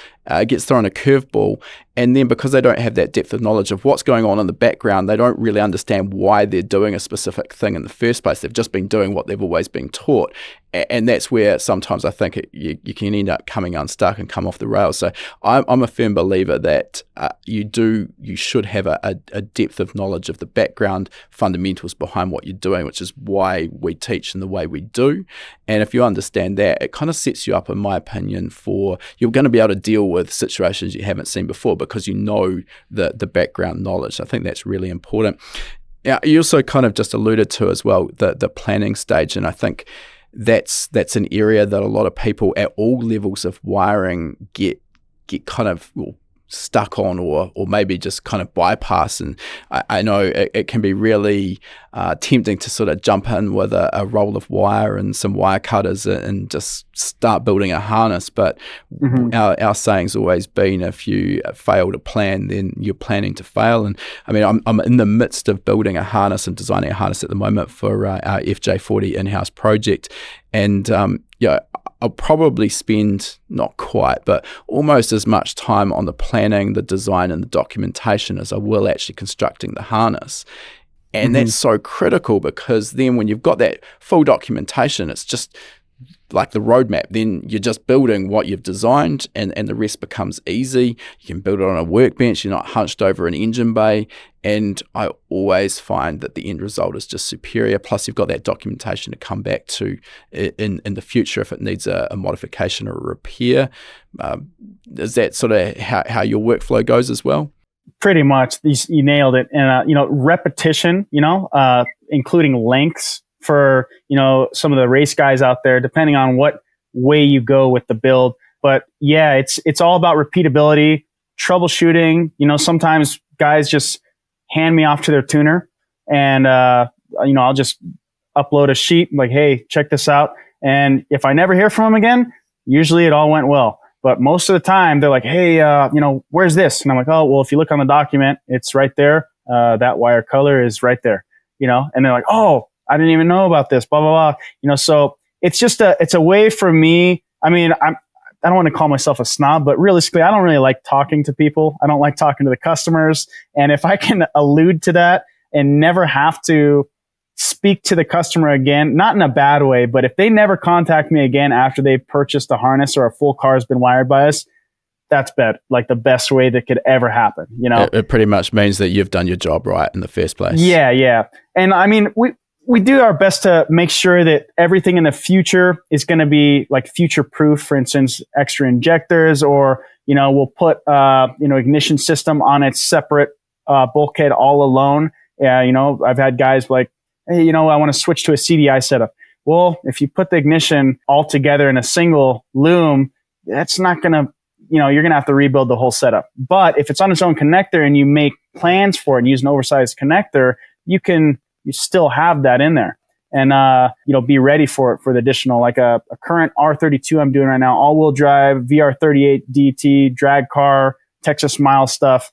gets thrown a curveball, and then because they don't have that depth of knowledge of what's going on in the background, they don't really understand why they're doing a specific thing in the first place. They've just been doing what they've always been taught. And that's where sometimes I think you can end up coming unstuck and come off the rails. So I'm a firm believer that you should have a depth of knowledge of the background fundamentals behind what you're doing, which is why we teach in the way we do. And if you understand that, it kind of sets you up, in my opinion, for you're going to be able to deal with situations you haven't seen before because you know the background knowledge. I think that's really important. Yeah, you also kind of just alluded to as well the planning stage, and I think that's an area that a lot of people at all levels of wiring get kind of stuck on, or maybe just kind of bypass. And I know it can be really tempting to sort of jump in with a roll of wire and some wire cutters and just start building a harness. But our saying's always been, if you fail to plan, then you're planning to fail. And I mean, I'm in the midst of building a harness and designing a harness at the moment for our FJ40 in-house project. And I'll probably spend, not quite, but almost as much time on the planning, the design, and the documentation as I will actually constructing the harness. And that's so critical, because then when you've got that full documentation, it's just like the roadmap. Then you're just building what you've designed, and the rest becomes easy. You can build it on a workbench. You're not hunched over an engine bay. And I always find that the end result is just superior. Plus, you've got that documentation to come back to in the future if it needs a modification or a repair. Is that sort of how your workflow goes as well? Pretty much. You nailed it. And, repetition, including lengths for, some of the race guys out there, depending on what way you go with the build. But yeah, it's all about repeatability, troubleshooting. Sometimes guys just hand me off to their tuner, and, I'll just upload a sheet like, hey, check this out. And if I never hear from them again, usually it all went well. But most of the time they're like, hey, where's this? And I'm like, oh, well, if you look on the document, it's right there. That wire color is right there, and they're like, oh, I didn't even know about this, blah, blah, blah. So it's just it's a way for me. I mean, I don't want to call myself a snob, but realistically, I don't really like talking to people. I don't like talking to the customers. And if I can allude to that and never have to speak to the customer again, not in a bad way, but if they never contact me again after they've purchased a harness or a full car has been wired by us, that's like the best way that could ever happen. It pretty much means that you've done your job right in the first place. Yeah. And I mean, we do our best to make sure that everything in the future is going to be like future proof. For instance, extra injectors, or, we'll put, ignition system on its separate bulkhead all alone. Yeah. I've had guys like, hey, I want to switch to a CDI setup. Well, if you put the ignition all together in a single loom, that's not going to, you're going to have to rebuild the whole setup. But if it's on its own connector and you make plans for it and use an oversized connector, you still have that in there, and be ready for it, for the additional, like a current R32 I'm doing right now, all-wheel drive VR38 DT drag car, Texas mile stuff.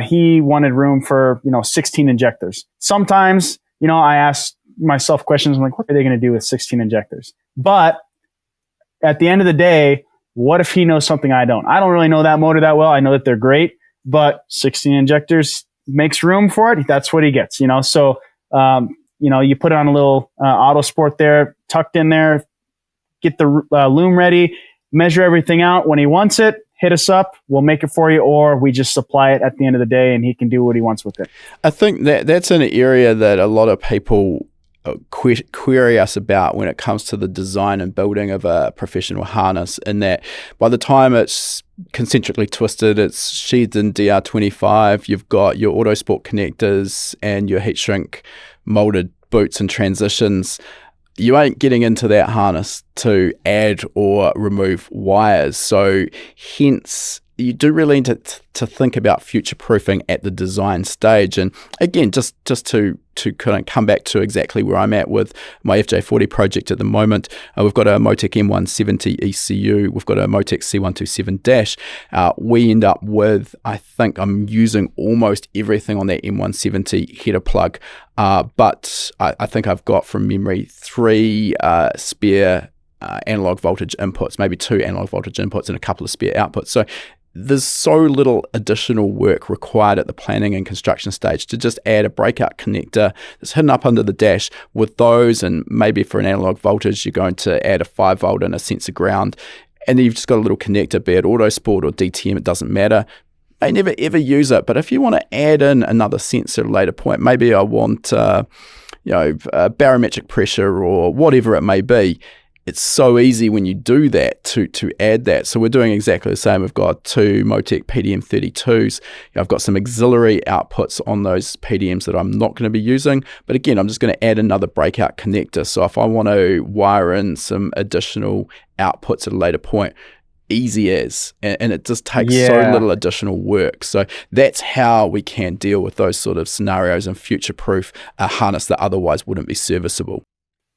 He wanted room for 16 injectors. Sometimes I ask myself questions. I'm like, what are they going to do with 16 injectors? But at the end of the day, what if he knows something I don't? I don't really know that motor that well. I know that they're great, but 16 injectors makes room for it. That's what he gets. So. You put it on a little Autosport there, tucked in there, get the loom ready, measure everything out. When he wants it, hit us up. We'll make it for you, or we just supply it at the end of the day and he can do what he wants with it. I think that's an area that a lot of people query us about when it comes to the design and building of a professional harness, in that by the time it's concentrically twisted, it's sheathed in DR25, you've got your Autosport connectors and your heat shrink molded boots and transitions, you ain't getting into that harness to add or remove wires. So hence, you do really need to think about future proofing at the design stage. And again, just to kind of come back to exactly where I'm at with my FJ40 project at the moment, we've got a Motec M170 ECU, we've got a Motec C127 dash. We end up with, I think I'm using almost everything on that M170 header plug, but I think I've got, from memory, 3 spare analog voltage inputs, maybe 2 analog voltage inputs and a couple of spare outputs. So there's so little additional work required at the planning and construction stage to just add a breakout connector that's hidden up under the dash with those, and maybe for an analog voltage you're going to add a 5 volt and a sensor ground, and then you've just got a little connector, be it Autosport or DTM, it doesn't matter. I never ever use it, but if you want to add in another sensor at a later point, maybe I want barometric pressure or whatever it may be, it's so easy when you do that to add that. So we're doing exactly the same. We've got 2 Motec PDM32s. I've got some auxiliary outputs on those PDMs that I'm not going to be using. But again, I'm just going to add another breakout connector. So if I want to wire in some additional outputs at a later point, easy as, and it just takes so little additional work. So that's how we can deal with those sort of scenarios and future-proof a harness that otherwise wouldn't be serviceable.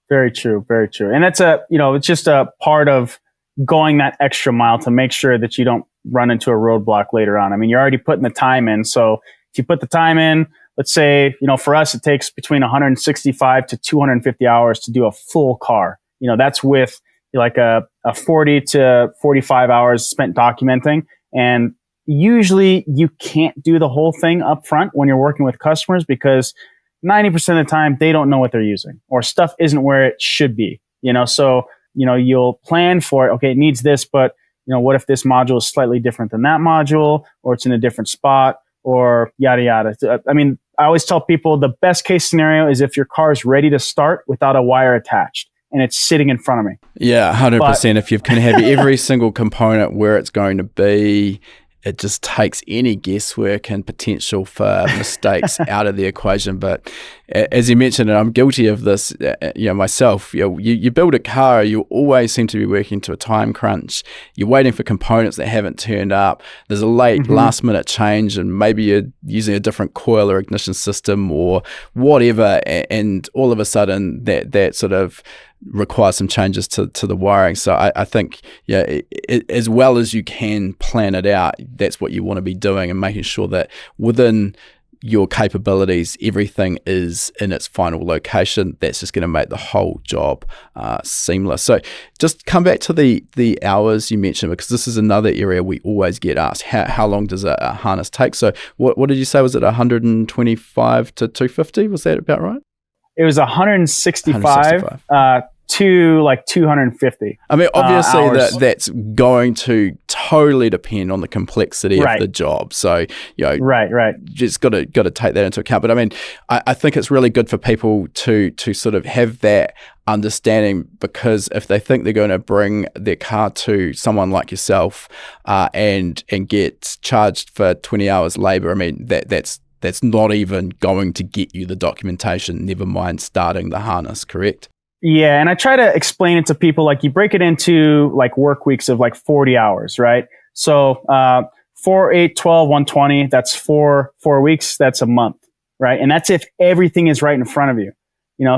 Very true, very true. And that's it's just a part of going that extra mile to make sure that you don't run into a roadblock later on. I mean, you're already putting the time in. So if you put the time in, let's say, for us, it takes between 165 to 250 hours to do a full car. That's with like a 40 to 45 hours spent documenting. And usually you can't do the whole thing up front when you're working with customers, because 90% of the time they don't know what they're using, or stuff isn't where it should be, so, you'll plan for it. Okay, it needs this, but what if this module is slightly different than that module, or it's in a different spot, or yada, yada. I mean, I always tell people the best case scenario is if your car is ready to start without a wire attached and it's sitting in front of me. Yeah, 100%. If you can have every single component where it's going to be, it just takes any guesswork and potential for mistakes out of the equation. But as you mentioned, and I'm guilty of this, myself, you build a car, you always seem to be working to a time crunch. You're waiting for components that haven't turned up. There's a late last minute change, and maybe you're using a different coil or ignition system or whatever. And all of a sudden that sort of requires some changes to the wiring. So I think, as well as you can plan it out, that's what you want to be doing, and making sure that within your capabilities, everything is in its final location. That's just going to make the whole job seamless. So just come back to the hours you mentioned, because this is another area we always get asked. How long does a harness take? So what did you say? Was it 125 to 250? Was that about right? It was 165. to like 250. I mean, obviously hours. that's going to totally depend on the complexity of the job. So, right. Just got to take that into account. But I mean, I think it's really good for people to sort of have that understanding, because if they think they're going to bring their car to someone like yourself and get charged for 20 hours labor, I mean, that's not even going to get you the documentation, never mind starting the harness, correct? Yeah, and I try to explain it to people, like you break it into like work weeks of like 40 hours, right? So 4, 8, 12, 120, that's 4 weeks, that's a month, right? And that's if everything is right in front of you,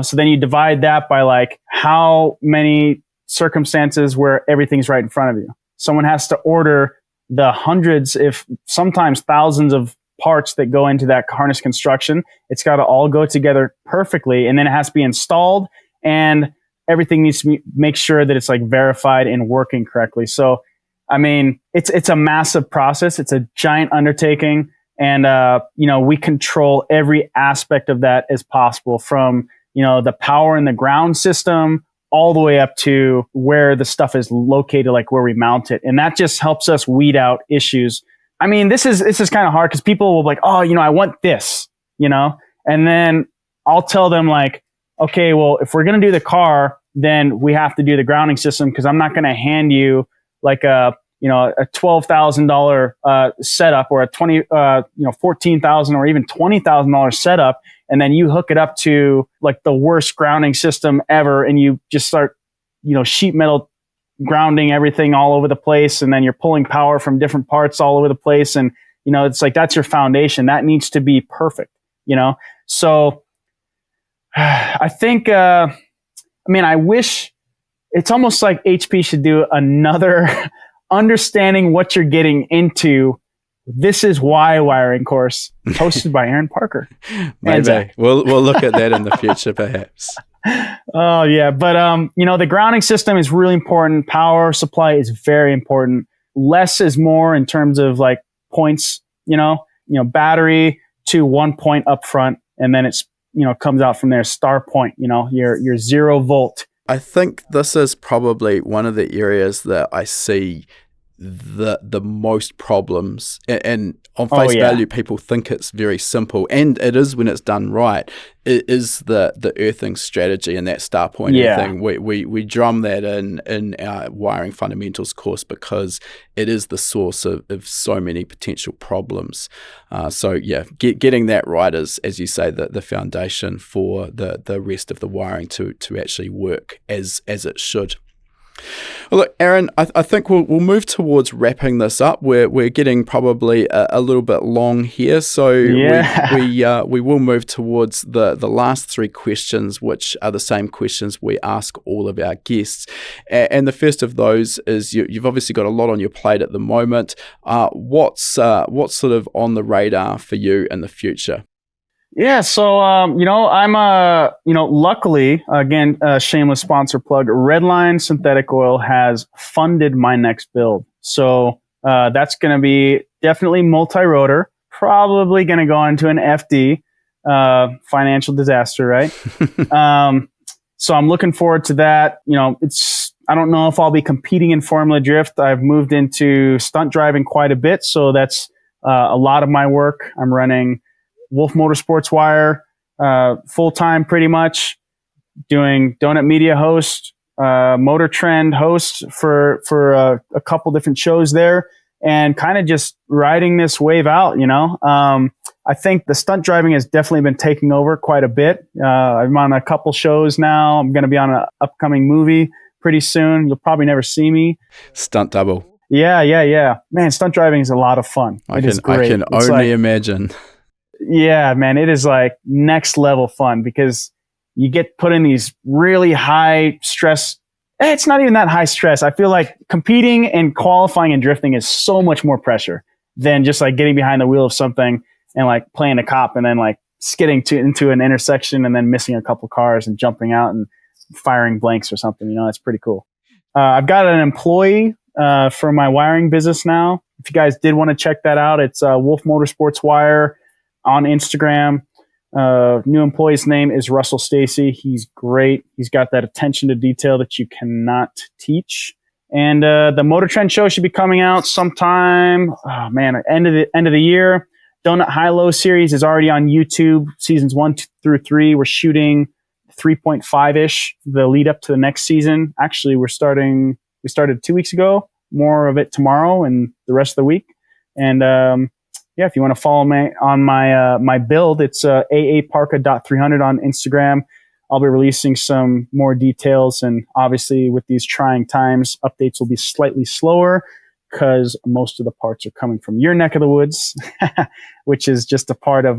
so then you divide that by like how many circumstances where everything's right in front of you. Someone has to order the hundreds, if sometimes thousands of parts that go into that harness construction. It's got to all go together perfectly, and then it has to be installed. And everything needs to make sure that it's like verified and working correctly. So, I mean, it's a massive process. It's a giant undertaking. And, we control every aspect of that as possible, from, the power in the ground system all the way up to where the stuff is located, like where we mount it. And that just helps us weed out issues. I mean, this is kind of hard because people will be like, oh, I want this, and then I'll tell them like, okay, well, if we're going to do the car, then we have to do the grounding system, because I'm not going to hand you like a $12,000 setup or a $14,000 or even $20,000 setup, and then you hook it up to like the worst grounding system ever, and you just start, sheet metal grounding everything all over the place, and then you're pulling power from different parts all over the place, and it's like that's your foundation. That needs to be perfect, So I think, I wish it's almost like HP should do another understanding what you're getting into. This is why wiring course, hosted by Aaron Parker. Maybe we'll look at that in the future, perhaps. Oh yeah. But, the grounding system is really important. Power supply is very important. Less is more in terms of like points, battery to 1 point up front, and then it's, comes out from there, star point, your 0 volt. I think this is probably one of the areas that I see the most problems, and on face value, people think it's very simple, and it is when it's done right. It is the earthing strategy and that star point thing. We drum that in our wiring fundamentals course, because it is the source of so many potential problems. Getting that right is, as you say, the foundation for the rest of the wiring to actually work as it should. Well, look, Aaron, I think we'll move towards wrapping this up. We're getting probably a little bit long here, so we will move towards the last 3 questions, which are the same questions we ask all of our guests. And the first of those is you've obviously got a lot on your plate at the moment. What's sort of on the radar for you in the future? Yeah, so, I'm, luckily, again, shameless sponsor plug, Redline Synthetic Oil has funded my next build. So that's going to be definitely multi-rotor, probably going to go into an FD, financial disaster, right? So I'm looking forward to that. I don't know if I'll be competing in Formula Drift. I've moved into stunt driving quite a bit, so that's a lot of my work. I'm running Wolf Motorsports Wire, full-time pretty much, doing Donut Media host, Motor Trend host for a couple different shows there, and kind of just riding this wave out, I think the stunt driving has definitely been taking over quite a bit. I'm on a couple shows now. I'm going to be on an upcoming movie pretty soon. You'll probably never see me. Stunt double. Yeah. Man, stunt driving is a lot of fun. I can only imagine. Yeah, man, it is like next level fun, because you get put in these really high stress. It's not even that high stress. I feel like competing and qualifying and drifting is so much more pressure than just like getting behind the wheel of something and like playing a cop and then like skidding into an intersection and then missing a couple cars and jumping out and firing blanks or something. It's pretty cool. I've got an employee for my wiring business now. If you guys did want to check that out, it's Wolf Motorsports Wire on Instagram. New employee's name is Russell Stacy. He's great. He's got that attention to detail that you cannot teach. And the Motor Trend show should be coming out sometime. Oh man, end of the year. Donut HiLow series is already on YouTube. Seasons 1 through 3. We're shooting 3.5-ish. The lead up to the next season. Actually, we started 2 weeks ago. More of it tomorrow and the rest of the week. And yeah, if you want to follow me on my build, it's aaparka.300 on Instagram. I'll be releasing some more details, and obviously with these trying times, updates will be slightly slower because most of the parts are coming from your neck of the woods, which is just a part of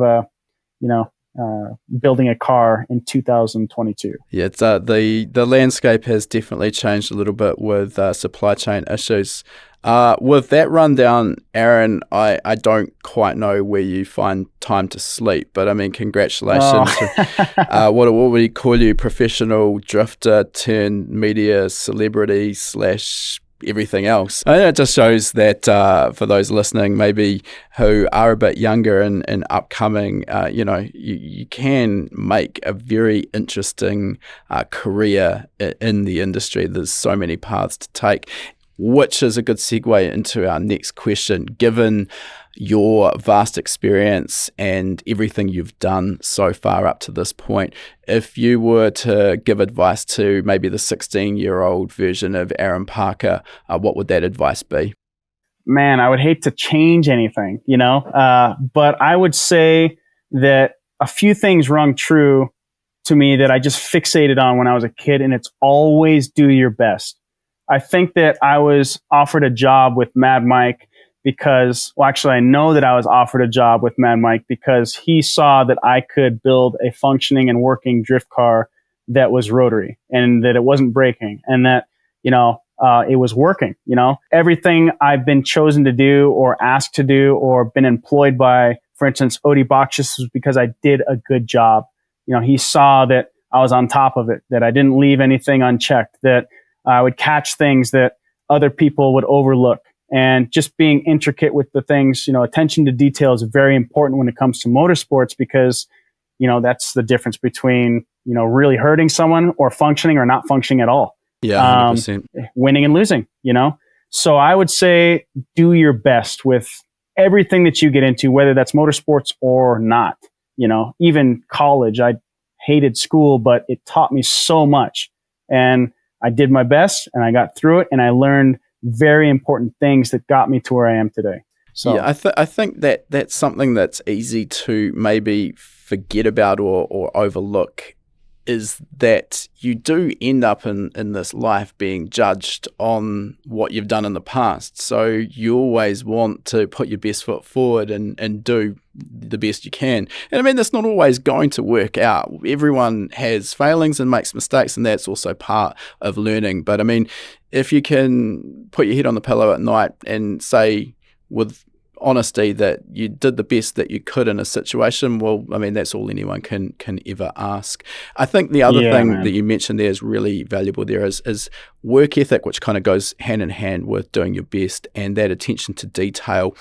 building a car in 2022. Yeah, it's, the landscape has definitely changed a little bit with supply chain issues. With that rundown, Aaron, I don't quite know where you find time to sleep, but I mean, congratulations. What would we call you? Professional drifter turned media celebrity / everything else. I think it just shows that for those listening, maybe who are a bit younger and upcoming, you can make a very interesting career in the industry. There's so many paths to take, which is a good segue into our next question. Given your vast experience and everything you've done so far up to this point, if you were to give advice to maybe the 16-year-old version of Aaron Parker, what would that advice be? Man, I would hate to change anything, but I would say that a few things rung true to me that I just fixated on when I was a kid, and it's always do your best. I think that I was offered a job with Mad Mike because, well, actually, I know that I was offered a job with Mad Mike because he saw that I could build a functioning and working drift car that was rotary and that it wasn't breaking and that, it was working. Everything I've been chosen to do or asked to do or been employed by, for instance, Odie Bakshis, was because I did a good job. He saw that I was on top of it, that I didn't leave anything unchecked, that I would catch things that other people would overlook, and just being intricate with the things. Attention to detail is very important when it comes to motorsports because, that's the difference between, really hurting someone or functioning or not functioning at all. Yeah, 100%. Winning and losing, So I would say do your best with everything that you get into, whether that's motorsports or not. Even college, I hated school, but it taught me so much. And I did my best and I got through it and I learned very important things that got me to where I am today. So yeah, I think that's something that's easy to maybe forget about or overlook, is that you do end up in this life being judged on what you've done in the past. So you always want to put your best foot forward and do the best you can. And I mean, that's not always going to work out. Everyone has failings and makes mistakes, and that's also part of learning. But I mean, if you can put your head on the pillow at night and say with honesty that you did the best that you could in a situation, well, I mean, that's all anyone can ever ask. I think the other thing that you mentioned there is really valuable there is work ethic, which kind of goes hand in hand with doing your best, and that attention to detail.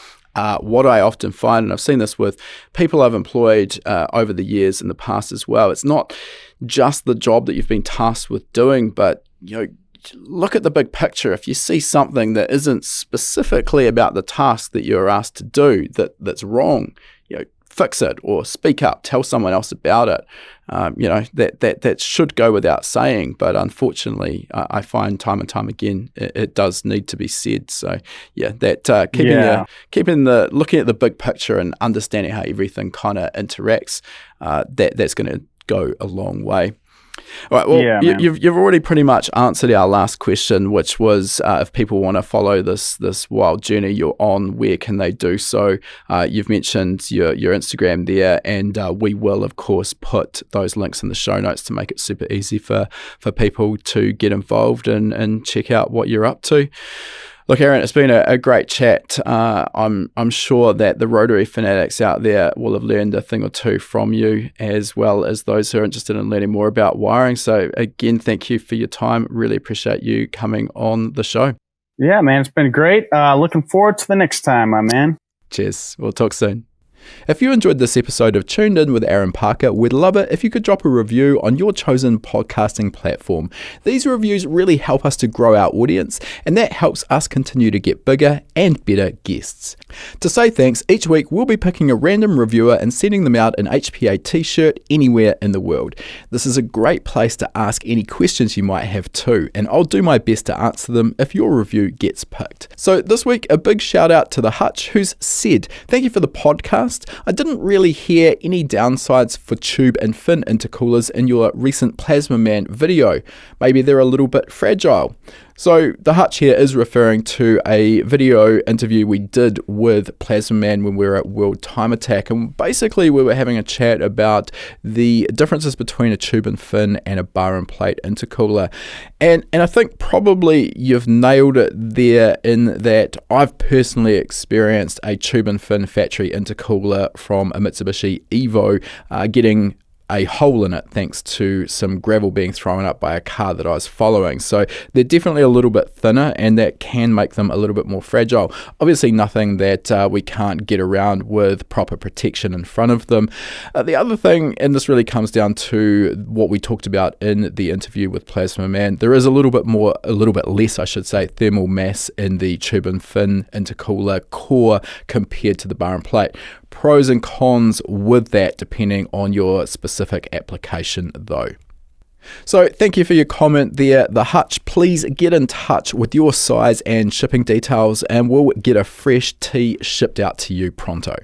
What I often find, and I've seen this with people I've employed over the years in the past as well, it's not just the job that you've been tasked with doing, but look at the big picture. If you see something that isn't specifically about the task that you're asked to do that's wrong, fix it or speak up, tell someone else about it. That should go without saying, but unfortunately, I find time and time again it does need to be said. So yeah, that looking at the big picture and understanding how everything kind of interacts, that's going to go a long way. All right, well, you've already pretty much answered our last question, which was if people want to follow this wild journey you're on, where can they do so? You've mentioned your Instagram there, and we will, of course, put those links in the show notes to make it super easy for people to get involved and check out what you're up to. Look, Aaron, it's been a great chat. I'm sure that the Rotary fanatics out there will have learned a thing or two from you, as well as those who are interested in learning more about wiring. So again, thank you for your time. Really appreciate you coming on the show. Yeah, man, it's been great. Looking forward to the next time, my man. Cheers. We'll talk soon. If you enjoyed this episode of Tuned In with Aaron Parker, we'd love it if you could drop a review on your chosen podcasting platform. These reviews really help us to grow our audience, and that helps us continue to get bigger and better guests. To say thanks, each week we'll be picking a random reviewer and sending them out an HPA t-shirt anywhere in the world. This is a great place to ask any questions you might have too, and I'll do my best to answer them if your review gets picked. So this week, a big shout out to the Hutch, who's said, "Thank you for the podcast. I didn't really hear any downsides for tube and fin intercoolers in your recent Plasma Man video. Maybe they're a little bit fragile." So the Hutch here is referring to a video interview we did with Plasma Man when we were at World Time Attack, and basically we were having a chat about the differences between a tube and fin and a bar and plate intercooler. And I think probably you've nailed it there, in that I've personally experienced a tube and fin factory intercooler from a Mitsubishi Evo getting a hole in it thanks to some gravel being thrown up by a car that I was following. So they're definitely a little bit thinner, and that can make them a little bit more fragile. Obviously nothing that we can't get around with proper protection in front of them. The other thing, and this really comes down to what we talked about in the interview with Plasma Man, there is a little bit less, I should say, thermal mass in the tube and fin intercooler core compared to the bar and plate. Pros and cons with that depending on your specific application though. So thank you for your comment there, the Hutch. Please get in touch with your size and shipping details, and we'll get a fresh tee shipped out to you pronto.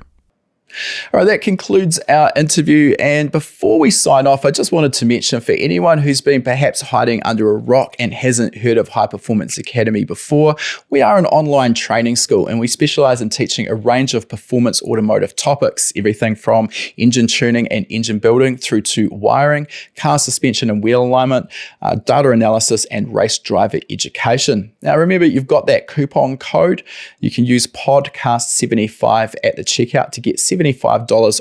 All right, that concludes our interview. And before we sign off, I just wanted to mention, for anyone who's been perhaps hiding under a rock and hasn't heard of High Performance Academy before, we are an online training school, and we specialize in teaching a range of performance automotive topics, everything from engine tuning and engine building through to wiring, car suspension and wheel alignment, data analysis, and race driver education. Now, remember, you've got that coupon code. You can use podcast75 at the checkout to get $75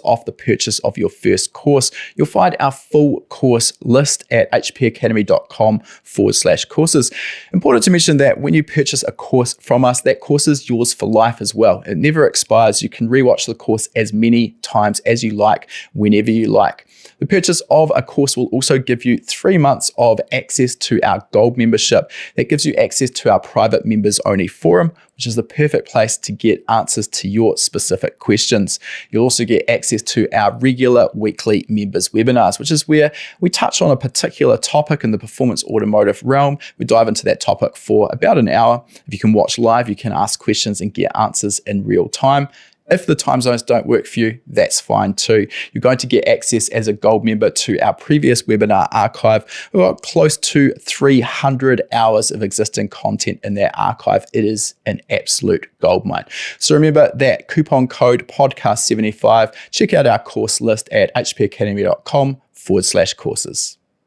off the purchase of your first course. You'll find our full course list at hpaacademy.com/courses. Important to mention that when you purchase a course from us, that course is yours for life as well. It never expires. You can rewatch the course as many times as you like, whenever you like. The purchase of a course will also give you 3 months of access to our Gold membership. That gives you access to our private members only forum, which is the perfect place to get answers to your specific questions. You'll also get access to our regular weekly members webinars, which is where we touch on a particular topic in the performance automotive realm. We dive into that topic for about an hour. If you can watch live, you can ask questions and get answers in real time. If the time zones don't work for you, that's fine too. You're going to get access as a Gold member to our previous webinar archive. We've got close to 300 hours of existing content in that archive. It is an absolute goldmine. So remember that coupon code podcast75. Check out our course list at hpaacademy.com/courses.